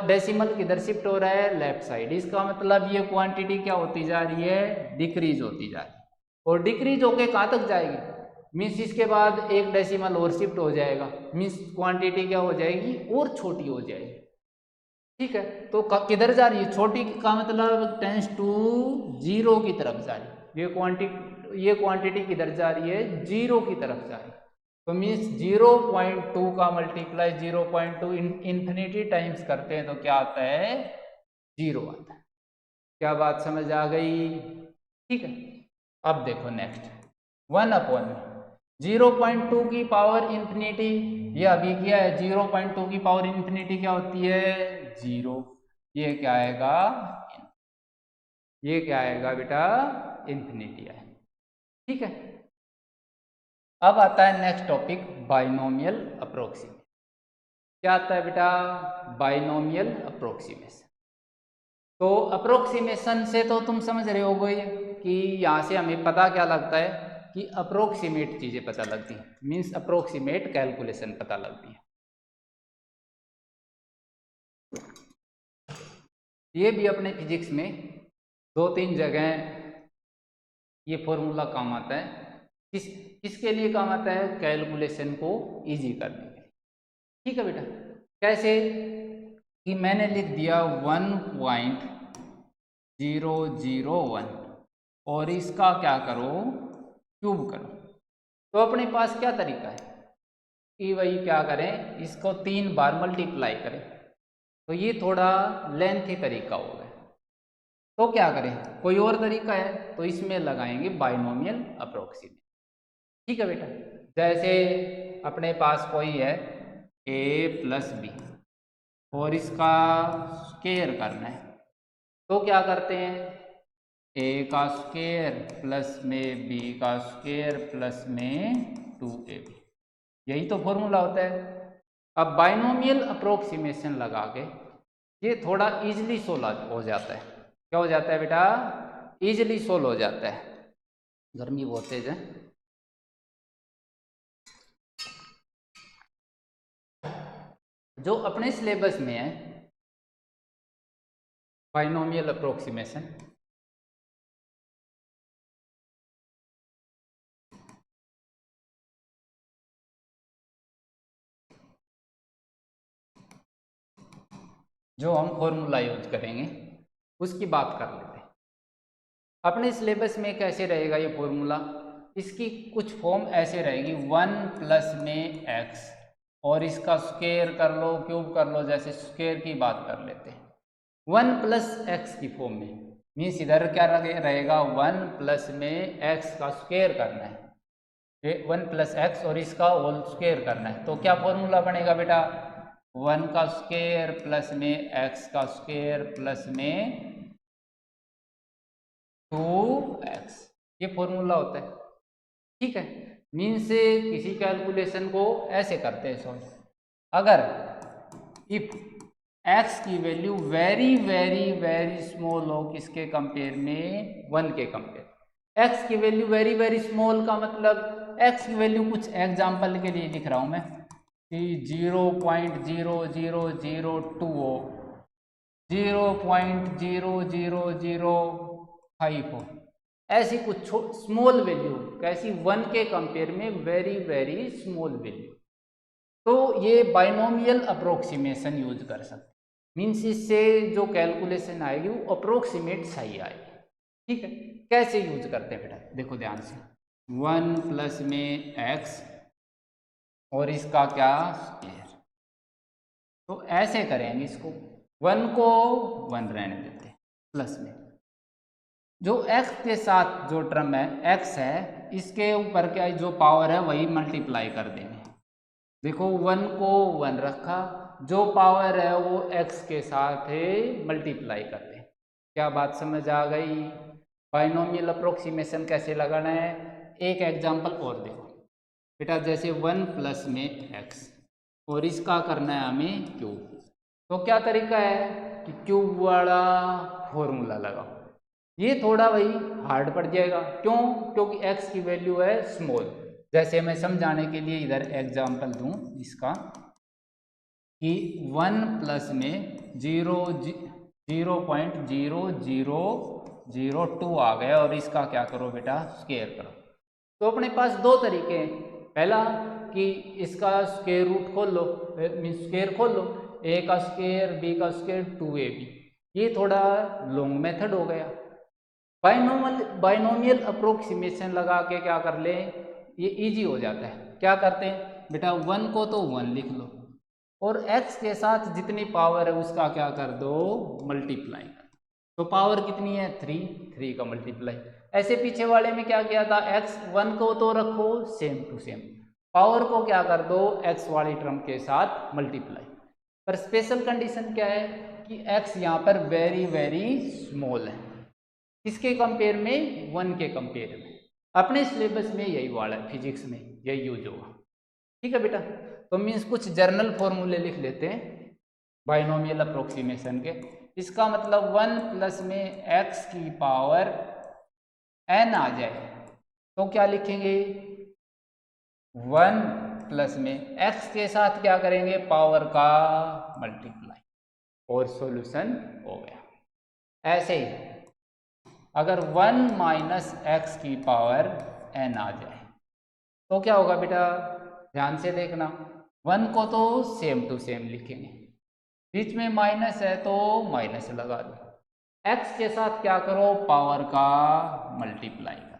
डेसिमल किधर शिफ्ट हो रहा है, लेफ्ट साइड। इसका मतलब ये क्वांटिटी क्या होती जा रही है, डिक्रीज होती जा रही है। और डिक्रीज होके कहाँ तक जाएगी, मीन्स इसके बाद एक डेसिमल और शिफ्ट हो जाएगा, मीन्स क्वांटिटी क्या हो जाएगी, और छोटी हो जाएगी। ठीक है, तो किधर जा रही है, छोटी का मतलब टेंस टू 0 की तरफ जा रही है। ये क्वांटिटी किधर जा रही है, 0 की तरफ जा रही है। तो मीन्स 0.2 का मल्टीप्लाई 0.2 इन्फिनिटी टाइम्स करते हैं तो क्या आता है, 0 आता है। क्या बात समझ आ गई? ठीक है, अब देखो नेक्स्ट 1/0.2 की पावर इन्फिनिटी, ये अभी किया है। 0.2 की पावर इन्फिनिटी क्या होती है, 0। ये क्या आएगा, ये क्या आएगा बेटा, इन्फिनिटी आएगा। ठीक है, अब आता है नेक्स्ट टॉपिक, बाइनोमियल अप्रोक्सीमेशन। क्या आता है बेटा, बाइनोमियल अप्रोक्सीमेशन। तो अप्रोक्सीमेशन से तो तुम समझ रहे हो कि यहां से हमें पता क्या लगता है कि अप्रोक्सीमेट चीजें पता लगती हैं, मीन्स अप्रोक्सीमेट कैलकुलेशन पता लगती है। ये भी अपने फिजिक्स में 2-3 जगह ये फॉर्मूला काम आता है। किसके लिए काम आता है, कैलकुलेशन को इजी करने के लिए। ठीक है बेटा, कैसे कि मैंने लिख दिया 1.001 और इसका क्या करो, क्यूब करो। तो अपने पास क्या तरीका है कि वही क्या करें, इसको 3 बार मल्टीप्लाई करें। तो ये थोड़ा लेंथी तरीका हो गया। तो क्या करें, कोई और तरीका है तो इसमें लगाएंगे बाइनोमियल अप्रोक्सीमेशन। ठीक है बेटा, जैसे अपने पास कोई है a प्लस बी और इसका स्क्वायर करना है, तो क्या करते हैं, a का स्क्वायर प्लस में b का स्क्वायर प्लस में 2ab, यही तो फॉर्मूला होता है। अब बाइनोमियल अप्रोक्सीमेशन लगा के ये थोड़ा इजीली सोल्व हो जाता है। क्या हो जाता है बेटा, इजीली सोल्व हो जाता है। गर्मी बहुत तेज है। जो अपने सिलेबस में है बाइनोमियल अप्रोक्सीमेशन, जो हम फॉर्मूला यूज करेंगे उसकी बात कर लेते हैं। अपने सिलेबस में कैसे रहेगा ये फॉर्मूला, इसकी कुछ फॉर्म ऐसे रहेगी 1 प्लस में x और इसका स्क्वायर कर लो, क्यूब कर लो। जैसे स्क्वायर की बात कर लेते हैं 1 प्लस एक्स की फॉर्म में, मीन्स इधर क्या रहेगा, 1 प्लस में x का स्क्वायर करना है, 1 प्लस एक्स और इसका होल स्क्वायर करना है। तो क्या फॉर्मूला बनेगा बेटा, 1 का स्क्वायर प्लस में x का स्क्वायर प्लस में 2x, ये फॉर्मूला होता है। ठीक है, मीन्स किसी कैलकुलेशन को ऐसे करते हैं सॉल्व। अगर इफ x की value very very very small हो किसके कंपेयर में, 1 के कंपेयर। x की वैल्यू वेरी वेरी स्मॉल का मतलब x की वैल्यू कुछ एग्जांपल के लिए लिख रहा हूं मैं कि 0.00002 हो, 0.0005 हो, ऐसी कुछ स्मॉल वैल्यू, कैसी, 1 के कंपेयर में वेरी वेरी स्मॉल वैल्यू, तो ये बाइनोमियल अप्रोक्सीमेशन यूज कर सकते, मीन्स इससे जो कैलकुलेशन आएगी वो अप्रोक्सीमेट सही आएगी। ठीक है, कैसे यूज करते हैं बेटा, देखो ध्यान से, 1 प्लस में x और इसका क्या स्क्वायर, तो ऐसे करेंगे इसको, 1 को 1 रहने देते हैं प्लस में, जो x के साथ जो टर्म है x है, इसके ऊपर क्या जो पावर है वही मल्टीप्लाई कर देंगे। देखो 1 को 1 रखा, जो पावर है वो x के साथ मल्टीप्लाई कर दें। क्या बात समझ आ गई? बाइनोमियल अप्रोक्सीमेशन कैसे लगाना है, एक एग्जांपल और देखो बेटा, जैसे 1 प्लस में x और इसका करना है हमें क्यूब, तो क्या तरीका है कि क्यूब वाला फॉर्मूला लगाओ। ये थोड़ा भाई हार्ड पड़ जाएगा, क्यों? क्योंकि x की वैल्यू है स्मॉल। जैसे मैं समझाने के लिए इधर एग्जांपल दूं इसका कि 1 प्लस में 0.0002 आ गया और इसका क्या करो बेटा, स्क्वायर करो। तो अपने पास दो तरीके हैं, पहला कि इसका स्क्वायर रूट खोल लो, मीन्स स्क्वायर खोल लो, a का स्क्वायर b का स्क्वायर 2ab, ये थोड़ा लॉन्ग मेथड हो गया। बाइनोमियल अप्रोक्सीमेशन लगा के क्या कर ले, ये इजी हो जाता है। क्या करते हैं बेटा, 1 को तो 1 लिख लो और x के साथ जितनी पावर है उसका क्या कर दो, मल्टीप्लाई कर। तो पावर कितनी है, 3 का मल्टीप्लाई। ऐसे पीछे वाले में क्या किया था, x 1 को तो रखो सेम टू सेम, पावर को क्या कर दो x वाली टर्म के साथ मल्टीप्लाई। पर स्पेशल कंडीशन क्या है कि x यहाँ पर वेरी वेरी स्मॉल है, किसके कंपेयर में, 1 के कंपेयर में। अपने सिलेबस में यही वाला है, फिजिक्स में यही यूज होगा। ठीक है बेटा, तो मीन्स कुछ जर्नल फॉर्मूले लिख लेते हैं बाइनोमियल अप्रोक्सीमेशन के। इसका मतलब 1 प्लस में x की पावर n आ जाए तो क्या लिखेंगे, 1 प्लस में x के साथ क्या करेंगे, पावर का मल्टीप्लाई, और सॉल्यूशन हो गया। ऐसे ही अगर 1 माइनस एक्स की पावर n आ जाए तो क्या होगा बेटा, ध्यान से देखना, 1 को तो सेम टू सेम लिखेंगे, बीच में माइनस है तो माइनस लगा दो, x के साथ क्या करो, पावर का मल्टीप्लाई कर।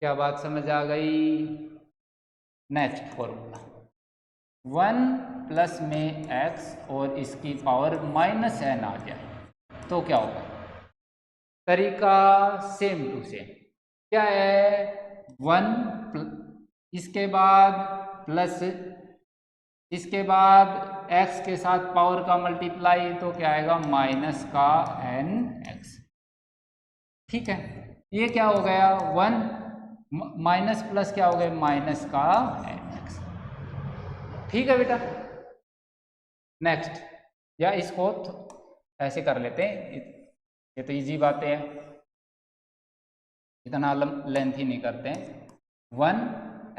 क्या बात समझ आ गई? नेक्स्ट फॉर्मूला, 1 प्लस में x और इसकी पावर माइनस n आ जाए तो क्या होगा, तरीका सेम टू सेम। क्या है, 1 इसके बाद प्लस, इसके बाद x के साथ पावर का मल्टीप्लाई तो क्या आएगा, माइनस का nx। ठीक है, ये क्या हो गया, 1 माइनस प्लस क्या हो गया, माइनस का nx। ठीक है बेटा, नेक्स्ट, या इसको ऐसे कर लेते हैं, ये तो इजी बातें हैं, इतना लेंथ ही नहीं करते हैं। 1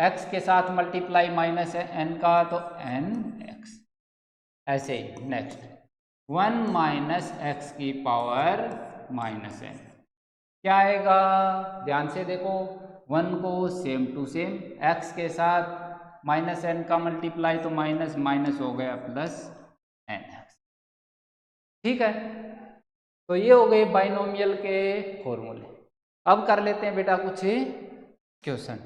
x के साथ मल्टीप्लाई माइनस है n का तो nx। ऐसे ही नेक्स्ट, 1 माइनस एक्स की पावर माइनस n, क्या आएगा, ध्यान से देखो, 1 को सेम टू सेम, x के साथ माइनस n का मल्टीप्लाई तो माइनस माइनस हो गया प्लस nx। ठीक है, तो ये हो गए बाइनोमियल के फॉर्मूले। अब कर लेते हैं बेटा कुछ क्वेश्चन।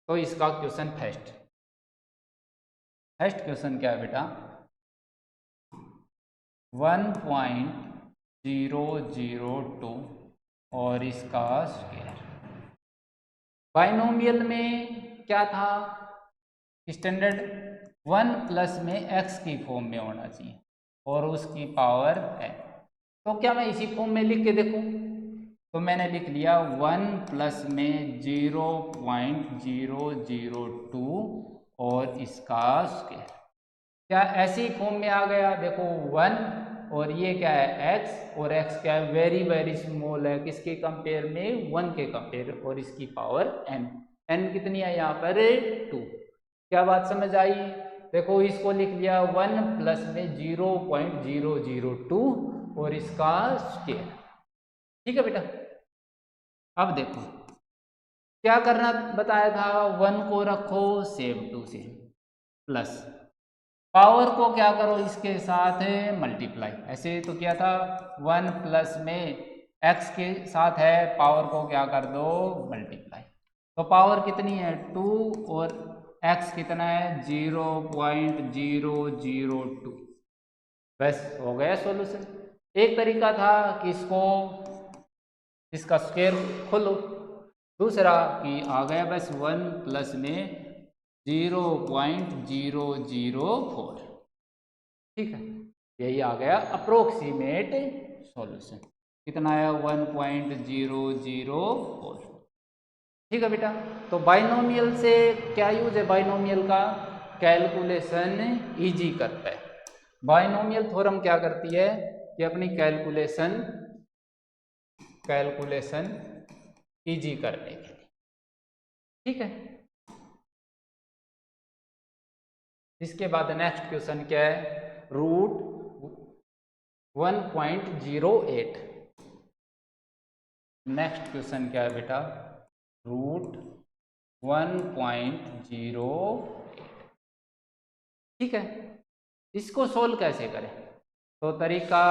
तो इसका क्वेश्चन फर्स्ट क्वेश्चन क्या है बेटा, 1.002 और इसका स्क्वायर। बाइनोमियल में क्या था, स्टैंडर्ड 1 प्लस में x की फॉर्म में होना चाहिए और उसकी पावर है। तो क्या मैं इसी फॉर्म में लिख के देखूं, तो मैंने लिख लिया 1 प्लस में 0.002 और इसका स्क्वायर। क्या ऐसी फॉर्म में आ गया, देखो 1 और ये क्या है x, और x क्या है वेरी वेरी स्मॉल है, किसके कंपेयर में 1 के कंपेयर, और इसकी पावर n, n कितनी है यहाँ पर 2। क्या बात समझ आई, देखो इसको लिख लिया 1 प्लस में 0.002 और इसका स्क्वायर। ठीक है बेटा, अब देखो क्या करना बताया था, 1 को रखो same to same, plus power को क्या करो इसके साथ मल्टीप्लाई, ऐसे तो किया था 1 प्लस में x के साथ है, पावर को क्या कर दो मल्टीप्लाई, तो पावर कितनी है 2 और x कितना है 0.002, बस हो गया सॉल्यूशन। एक तरीका था कि इसका स्क्वायर खोलो, दूसरा कि आ गया बस 1 प्लस में 0.004, ठीक है, यही आ गया अप्रोक्सीमेट सॉल्यूशन, कितना आया 1.004। ठीक है बेटा, तो बाइनोमियल से क्या यूज है, बाइनोमियल का कैलकुलेशन इजी करता है। बाइनोमियल थ्योरम क्या करती है कि अपनी कैलकुलेशन इजी करने के लिए, ठीक है। इसके बाद नेक्स्ट क्वेश्चन क्या है, रूट 1.08, नेक्स्ट क्वेश्चन क्या है बेटा, रूट 1.08, ठीक है। इसको सोल्व कैसे करें, तो तरीका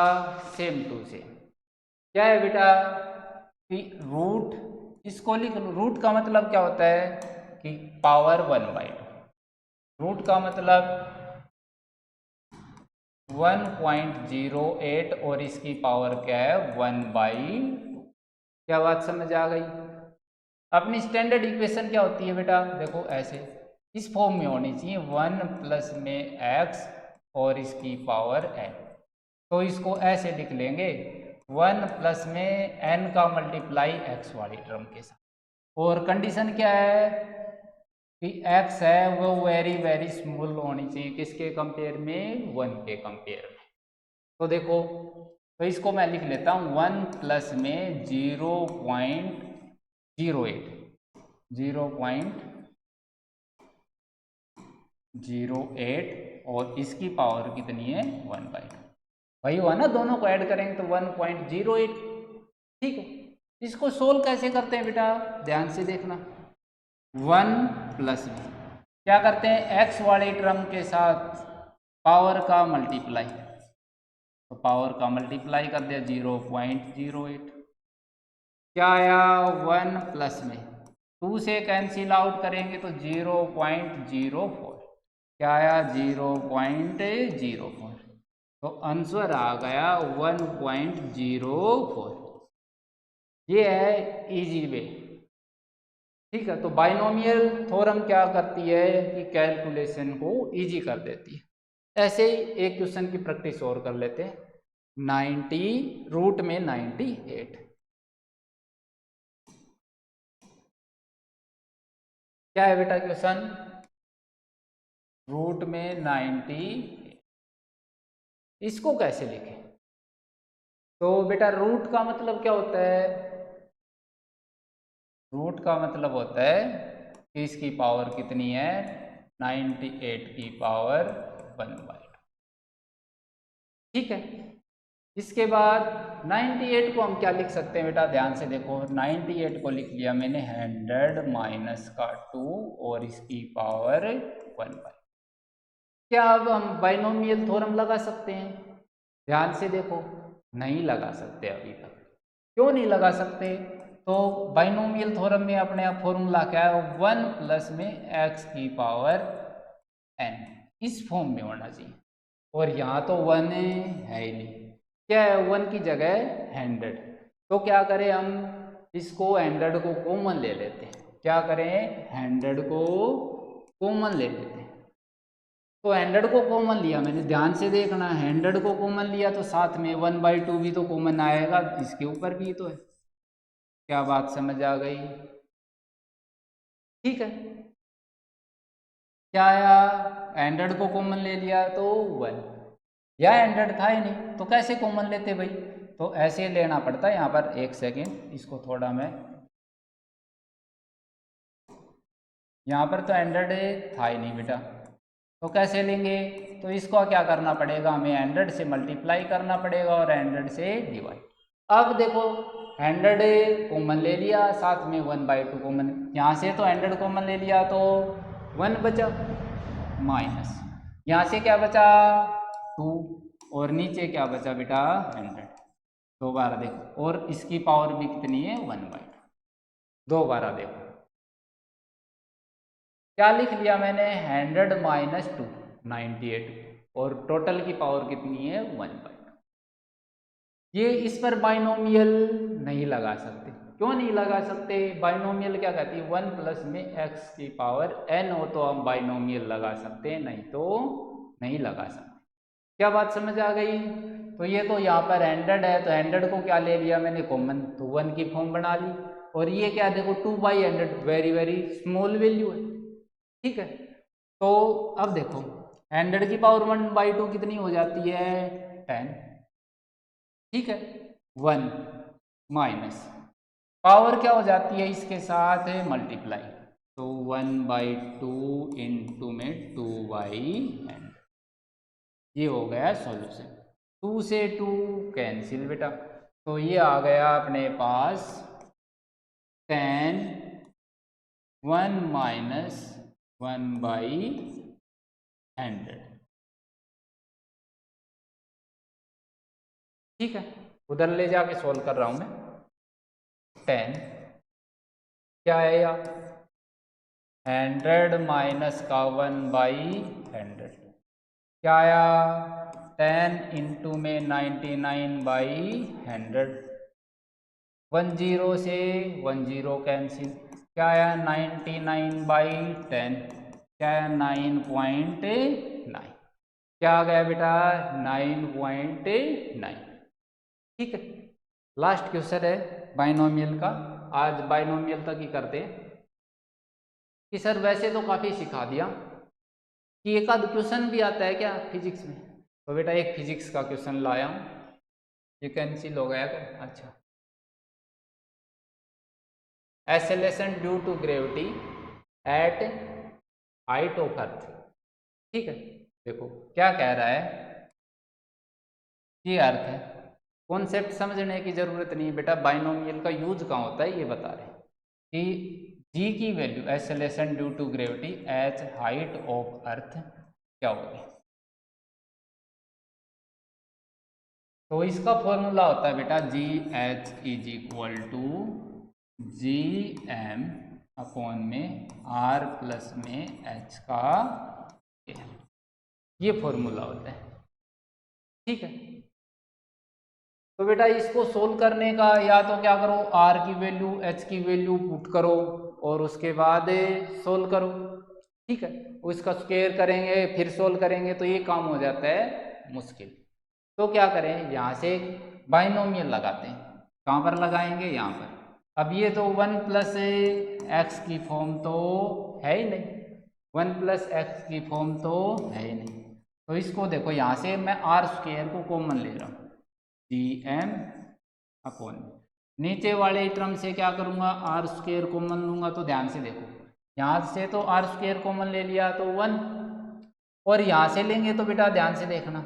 सेम टू सेम, क्या है बेटा कि रूट, इसको लिख लो, रूट का मतलब क्या होता है कि पावर 1/2, रूट का मतलब 1.08 और इसकी पावर क्या है 1/2। क्या बात समझ आ गई। अपनी स्टैंडर्ड इक्वेशन क्या होती है बेटा, देखो ऐसे इस फॉर्म में होनी चाहिए 1 प्लस में x और इसकी पावर n, तो इसको ऐसे लिख लेंगे 1 प्लस में n का मल्टीप्लाई x वाली टर्म के साथ, और कंडीशन क्या है कि x है वो वेरी वेरी स्मॉल होनी चाहिए, किसके कंपेयर में 1 के कंपेयर में। तो देखो, तो इसको मैं लिख लेता हूँ 1 प्लस में 0.08 और इसकी पावर कितनी है 1/2, वही हुआ ना, दोनों को ऐड करेंगे तो 1.08, ठीक है। इसको सोल्व कैसे करते हैं बेटा, ध्यान से देखना, 1 प्लस में क्या करते हैं x वाले टर्म के साथ पावर का मल्टीप्लाई, तो पावर का मल्टीप्लाई कर दिया 0.08, क्या आया 1 प्लस में 2 से कैंसिल आउट करेंगे तो 0.04, क्या आया 0.04, तो आंसर आ गया 1.04। ये है इजी वे, ठीक है। तो बाइनोमियल थ्योरम क्या करती है कि कैलकुलेशन को इजी कर देती है। ऐसे ही एक क्वेश्चन की प्रैक्टिस और कर लेते हैं, 90 रूट में 98, क्या है बेटा क्वेश्चन, रूट में 90, इसको कैसे लिखें, तो बेटा रूट का मतलब क्या होता है, रूट का मतलब होता है कि इसकी पावर कितनी है 98 की पावर 1/2, ठीक है। इसके बाद 98 को हम क्या लिख सकते हैं बेटा, ध्यान से देखो, 98 को लिख लिया मैंने 100 माइनस का 2 और इसकी पावर 1/2। क्या अब हम बाइनोमियल थ्योरम लगा सकते हैं, ध्यान से देखो, नहीं लगा सकते अभी तक। क्यों नहीं लगा सकते, तो बाइनोमियल थ्योरम में अपने आप फॉर्मूला क्या है 1 प्लस में x की पावर n, इस फॉर्म में होना चाहिए, और यहाँ तो 1 है ही नहीं, क्या है 1 की जगह 100, तो क्या करें हम इसको 100 को कॉमन ले लेते हैं, क्या करें 100 को कॉमन ले लेते हैं, तो 100 को कॉमन लिया मैंने, ध्यान से देखना, 100 को कॉमन लिया तो साथ में 1/2 भी तो कॉमन आएगा, इसके ऊपर भी तो है। क्या बात समझ आ गई, ठीक है। क्या आया, 100 को कॉमन ले लिया तो 1, या 100 था ही नहीं तो कैसे कॉमन लेते भाई, तो ऐसे लेना पड़ता है। यहाँ पर एक सेकेंड, इसको थोड़ा मैं, यहाँ पर तो 100 था ही नहीं बेटा, तो कैसे लेंगे, तो इसको क्या करना पड़ेगा, हमें 100 से मल्टीप्लाई करना पड़ेगा और 100 से डिवाइड। अब देखो 100 कॉमन ले लिया, साथ में 1/2 कॉमन, यहाँ से तो 100 कॉमन ले लिया तो 1 बचा, माइनस यहाँ से क्या बचा 2, और नीचे क्या बचा बेटा 100। दोबारा देखो, और इसकी पावर भी कितनी है 1/2। दोबारा देखो क्या लिख लिया मैंने, 100 माइनस 2 98, और टोटल की पावर कितनी है 1/2। ये इस पर बाइनोमियल नहीं लगा सकते, क्यों नहीं लगा सकते, बाइनोमियल क्या कहती है, 1 प्लस में x की पावर n हो तो हम बाइनोमियल लगा सकते हैं, नहीं तो नहीं लगा सकते। क्या बात समझ आ गई, तो ये तो यहाँ पर 100 है, तो 100 को क्या ले लिया मैंने कॉमन, तो 1 की फॉर्म बना ली, और ये क्या देखो 2/100 वेरी वेरी स्मॉल वैल्यू है, ठीक है। तो अब देखो 100 की पावर 1/2 कितनी हो जाती है 10, ठीक है, 1 माइनस पावर क्या हो जाती है इसके साथ मल्टीप्लाई, तो 1/2 इंटू में 2/100, ये हो गया सॉल्यूशन। 2 से 2 कैंसिल बेटा, तो ये आ गया अपने पास 10 1 माइनस 1/100, ठीक है। उधर ले जाके सोल्व कर रहा हूं मैं, 10 क्या आएगा 100 माइनस का 1/100, क्या आया 10 इंटू में 99/100, 10 से 10 कैंसिल, क्या आया 99/10, क्या आया 9.9, क्या आ गया बेटा 9.9, ठीक है। लास्ट क्वेश्चन है बाइनोमियल का, आज बाइनोमियल तक ही करते हैं कि सर वैसे तो काफ़ी सिखा दिया, कि एक आध क्वेश्चन भी आता है क्या फिजिक्स में, तो बेटा एक फिजिक्स का क्वेश्चन लाया हूँ, ये कैंसिल हो गया क्या, अच्छा, acceleration due to gravity at height of earth, ठीक है। देखो क्या कह रहा है, ये अर्थ है, कॉन्सेप्ट समझने की जरूरत नहीं है बेटा, बाइनोमियल का यूज कहाँ होता है ये बता रहे हैं कि जी की value acceleration due to gravity at height of earth क्या होगी, तो इसका फॉर्मूला होता है बेटा G H is equal to G M upon में आर प्लस में एच का स्क्वायर, ये फॉर्मूला होता है, ठीक है। तो बेटा इसको सोल्व करने का या तो क्या करो, आर की वैल्यू एच की वैल्यू पुट करो और उसके बाद सोल्व करो, ठीक है। उसका स्क्वायर करेंगे फिर सोल्व करेंगे तो ये काम हो जाता है मुश्किल, तो क्या करें, यहाँ से बाइनोमियल लगाते हैं, कहाँ पर लगाएंगे, यहाँ पर। अब ये तो 1 प्लस एक्स की फॉर्म तो है ही नहीं, 1 प्लस एक्स की फॉर्म तो है ही नहीं, तो इसको देखो यहाँ से मैं आर स्क्वायर को कॉमन ले रहा हूँ, डी एम अपॉन, नीचे वाले टर्म से क्या करूँगा आर स्क्वायर कॉमन लूँगा, तो ध्यान से देखो यहाँ से तो आर स्क्वायर कॉमन ले लिया तो 1, और यहाँ से लेंगे तो बेटा ध्यान से देखना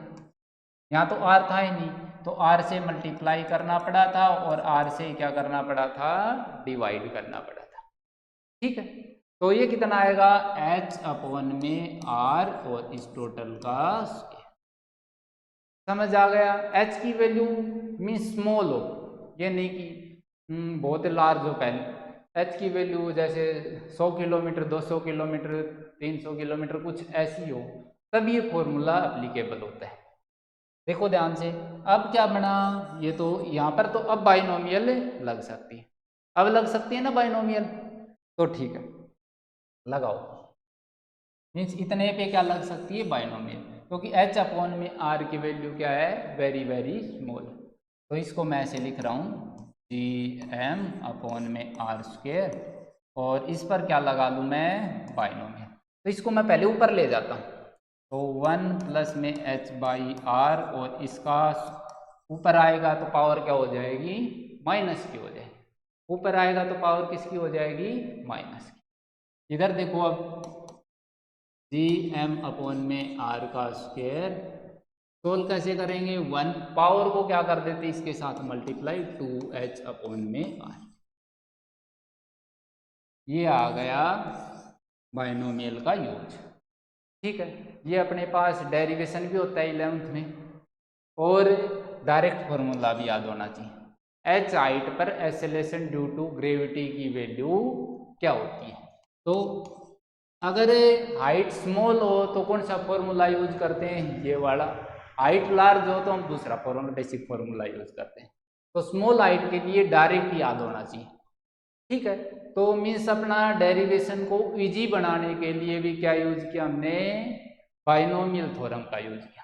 यहाँ तो आर था ही नहीं, तो आर से मल्टीप्लाई करना पड़ा था और आर से क्या करना पड़ा था, डिवाइड करना पड़ा था, ठीक है। तो ये कितना आएगा h अपॉन में r और इस टोटल का स्क्वायर, समझ आ गया। h की वैल्यू मीन स्मॉल हो, ये नहीं कि बहुत लार्ज हो, पहले h की वैल्यू जैसे 100 किलोमीटर 200 किलोमीटर 300 किलोमीटर कुछ ऐसी हो, तब ये फॉर्मूला एप्लीकेबल होता है। देखो ध्यान से, अब क्या बना, ये तो यहाँ पर तो अब बाइनोमियल लग सकती है, अब लग सकती है ना बाइनोमियल, तो ठीक है लगाओ, मीन्स इतने पे क्या लग सकती है बाइनोमियल, क्योंकि h अपॉन में r की वैल्यू क्या है वेरी वेरी स्मॉल, तो इसको मैं ऐसे लिख रहा हूँ जी एम अपॉन में आर स्क्वायर, और इस पर क्या लगा लूँ मैं बाइनोमियल, तो इसको मैं पहले ऊपर ले जाता हूँ, तो 1 प्लस में h/r, और इसका ऊपर आएगा तो पावर क्या हो जाएगी, माइनस की हो जाएगी। ऊपर आएगा तो पावर किसकी हो जाएगी, माइनस की। इधर देखो अब Gm/r का स्क्वायर सोल्व कैसे करेंगे, 1 पावर को क्या कर देते इसके साथ मल्टीप्लाई, 2h/r। ये आ गया बाइनोमियल का यूज। ठीक है, ये अपने पास डेरिवेशन भी होता है 11th में, और डायरेक्ट फॉर्मूला भी याद होना चाहिए। h हाइट पर एक्सेलरेशन ड्यू टू ग्रेविटी की वैल्यू क्या होती है। तो अगर हाइट स्मॉल हो तो कौन सा फॉर्मूला यूज करते हैं, ये वाला। हाइट लार्ज हो तो हम दूसरा फॉर्मूला, बेसिक फॉर्मूला यूज करते हैं। तो स्मॉल हाइट के लिए डायरेक्ट याद होना चाहिए। ठीक है, तो मीन्स अपना डेरिवेशन को इजी बनाने के लिए भी क्या यूज किया हमने, बाइनोमियल थ्योरम का यूज किया।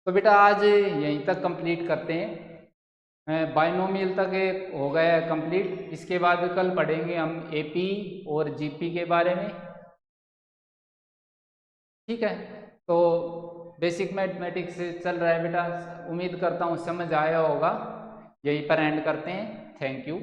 तो बेटा आज यहीं तक कंप्लीट करते हैं, बाइनोमियल तक हो गया है कंप्लीट। इसके बाद कल पढ़ेंगे हम एपी और जीपी के बारे में। ठीक है, तो बेसिक मैथमेटिक्स चल रहा है बेटा, उम्मीद करता हूँ समझ आया होगा। यहीं पर एंड करते हैं, थैंक यू।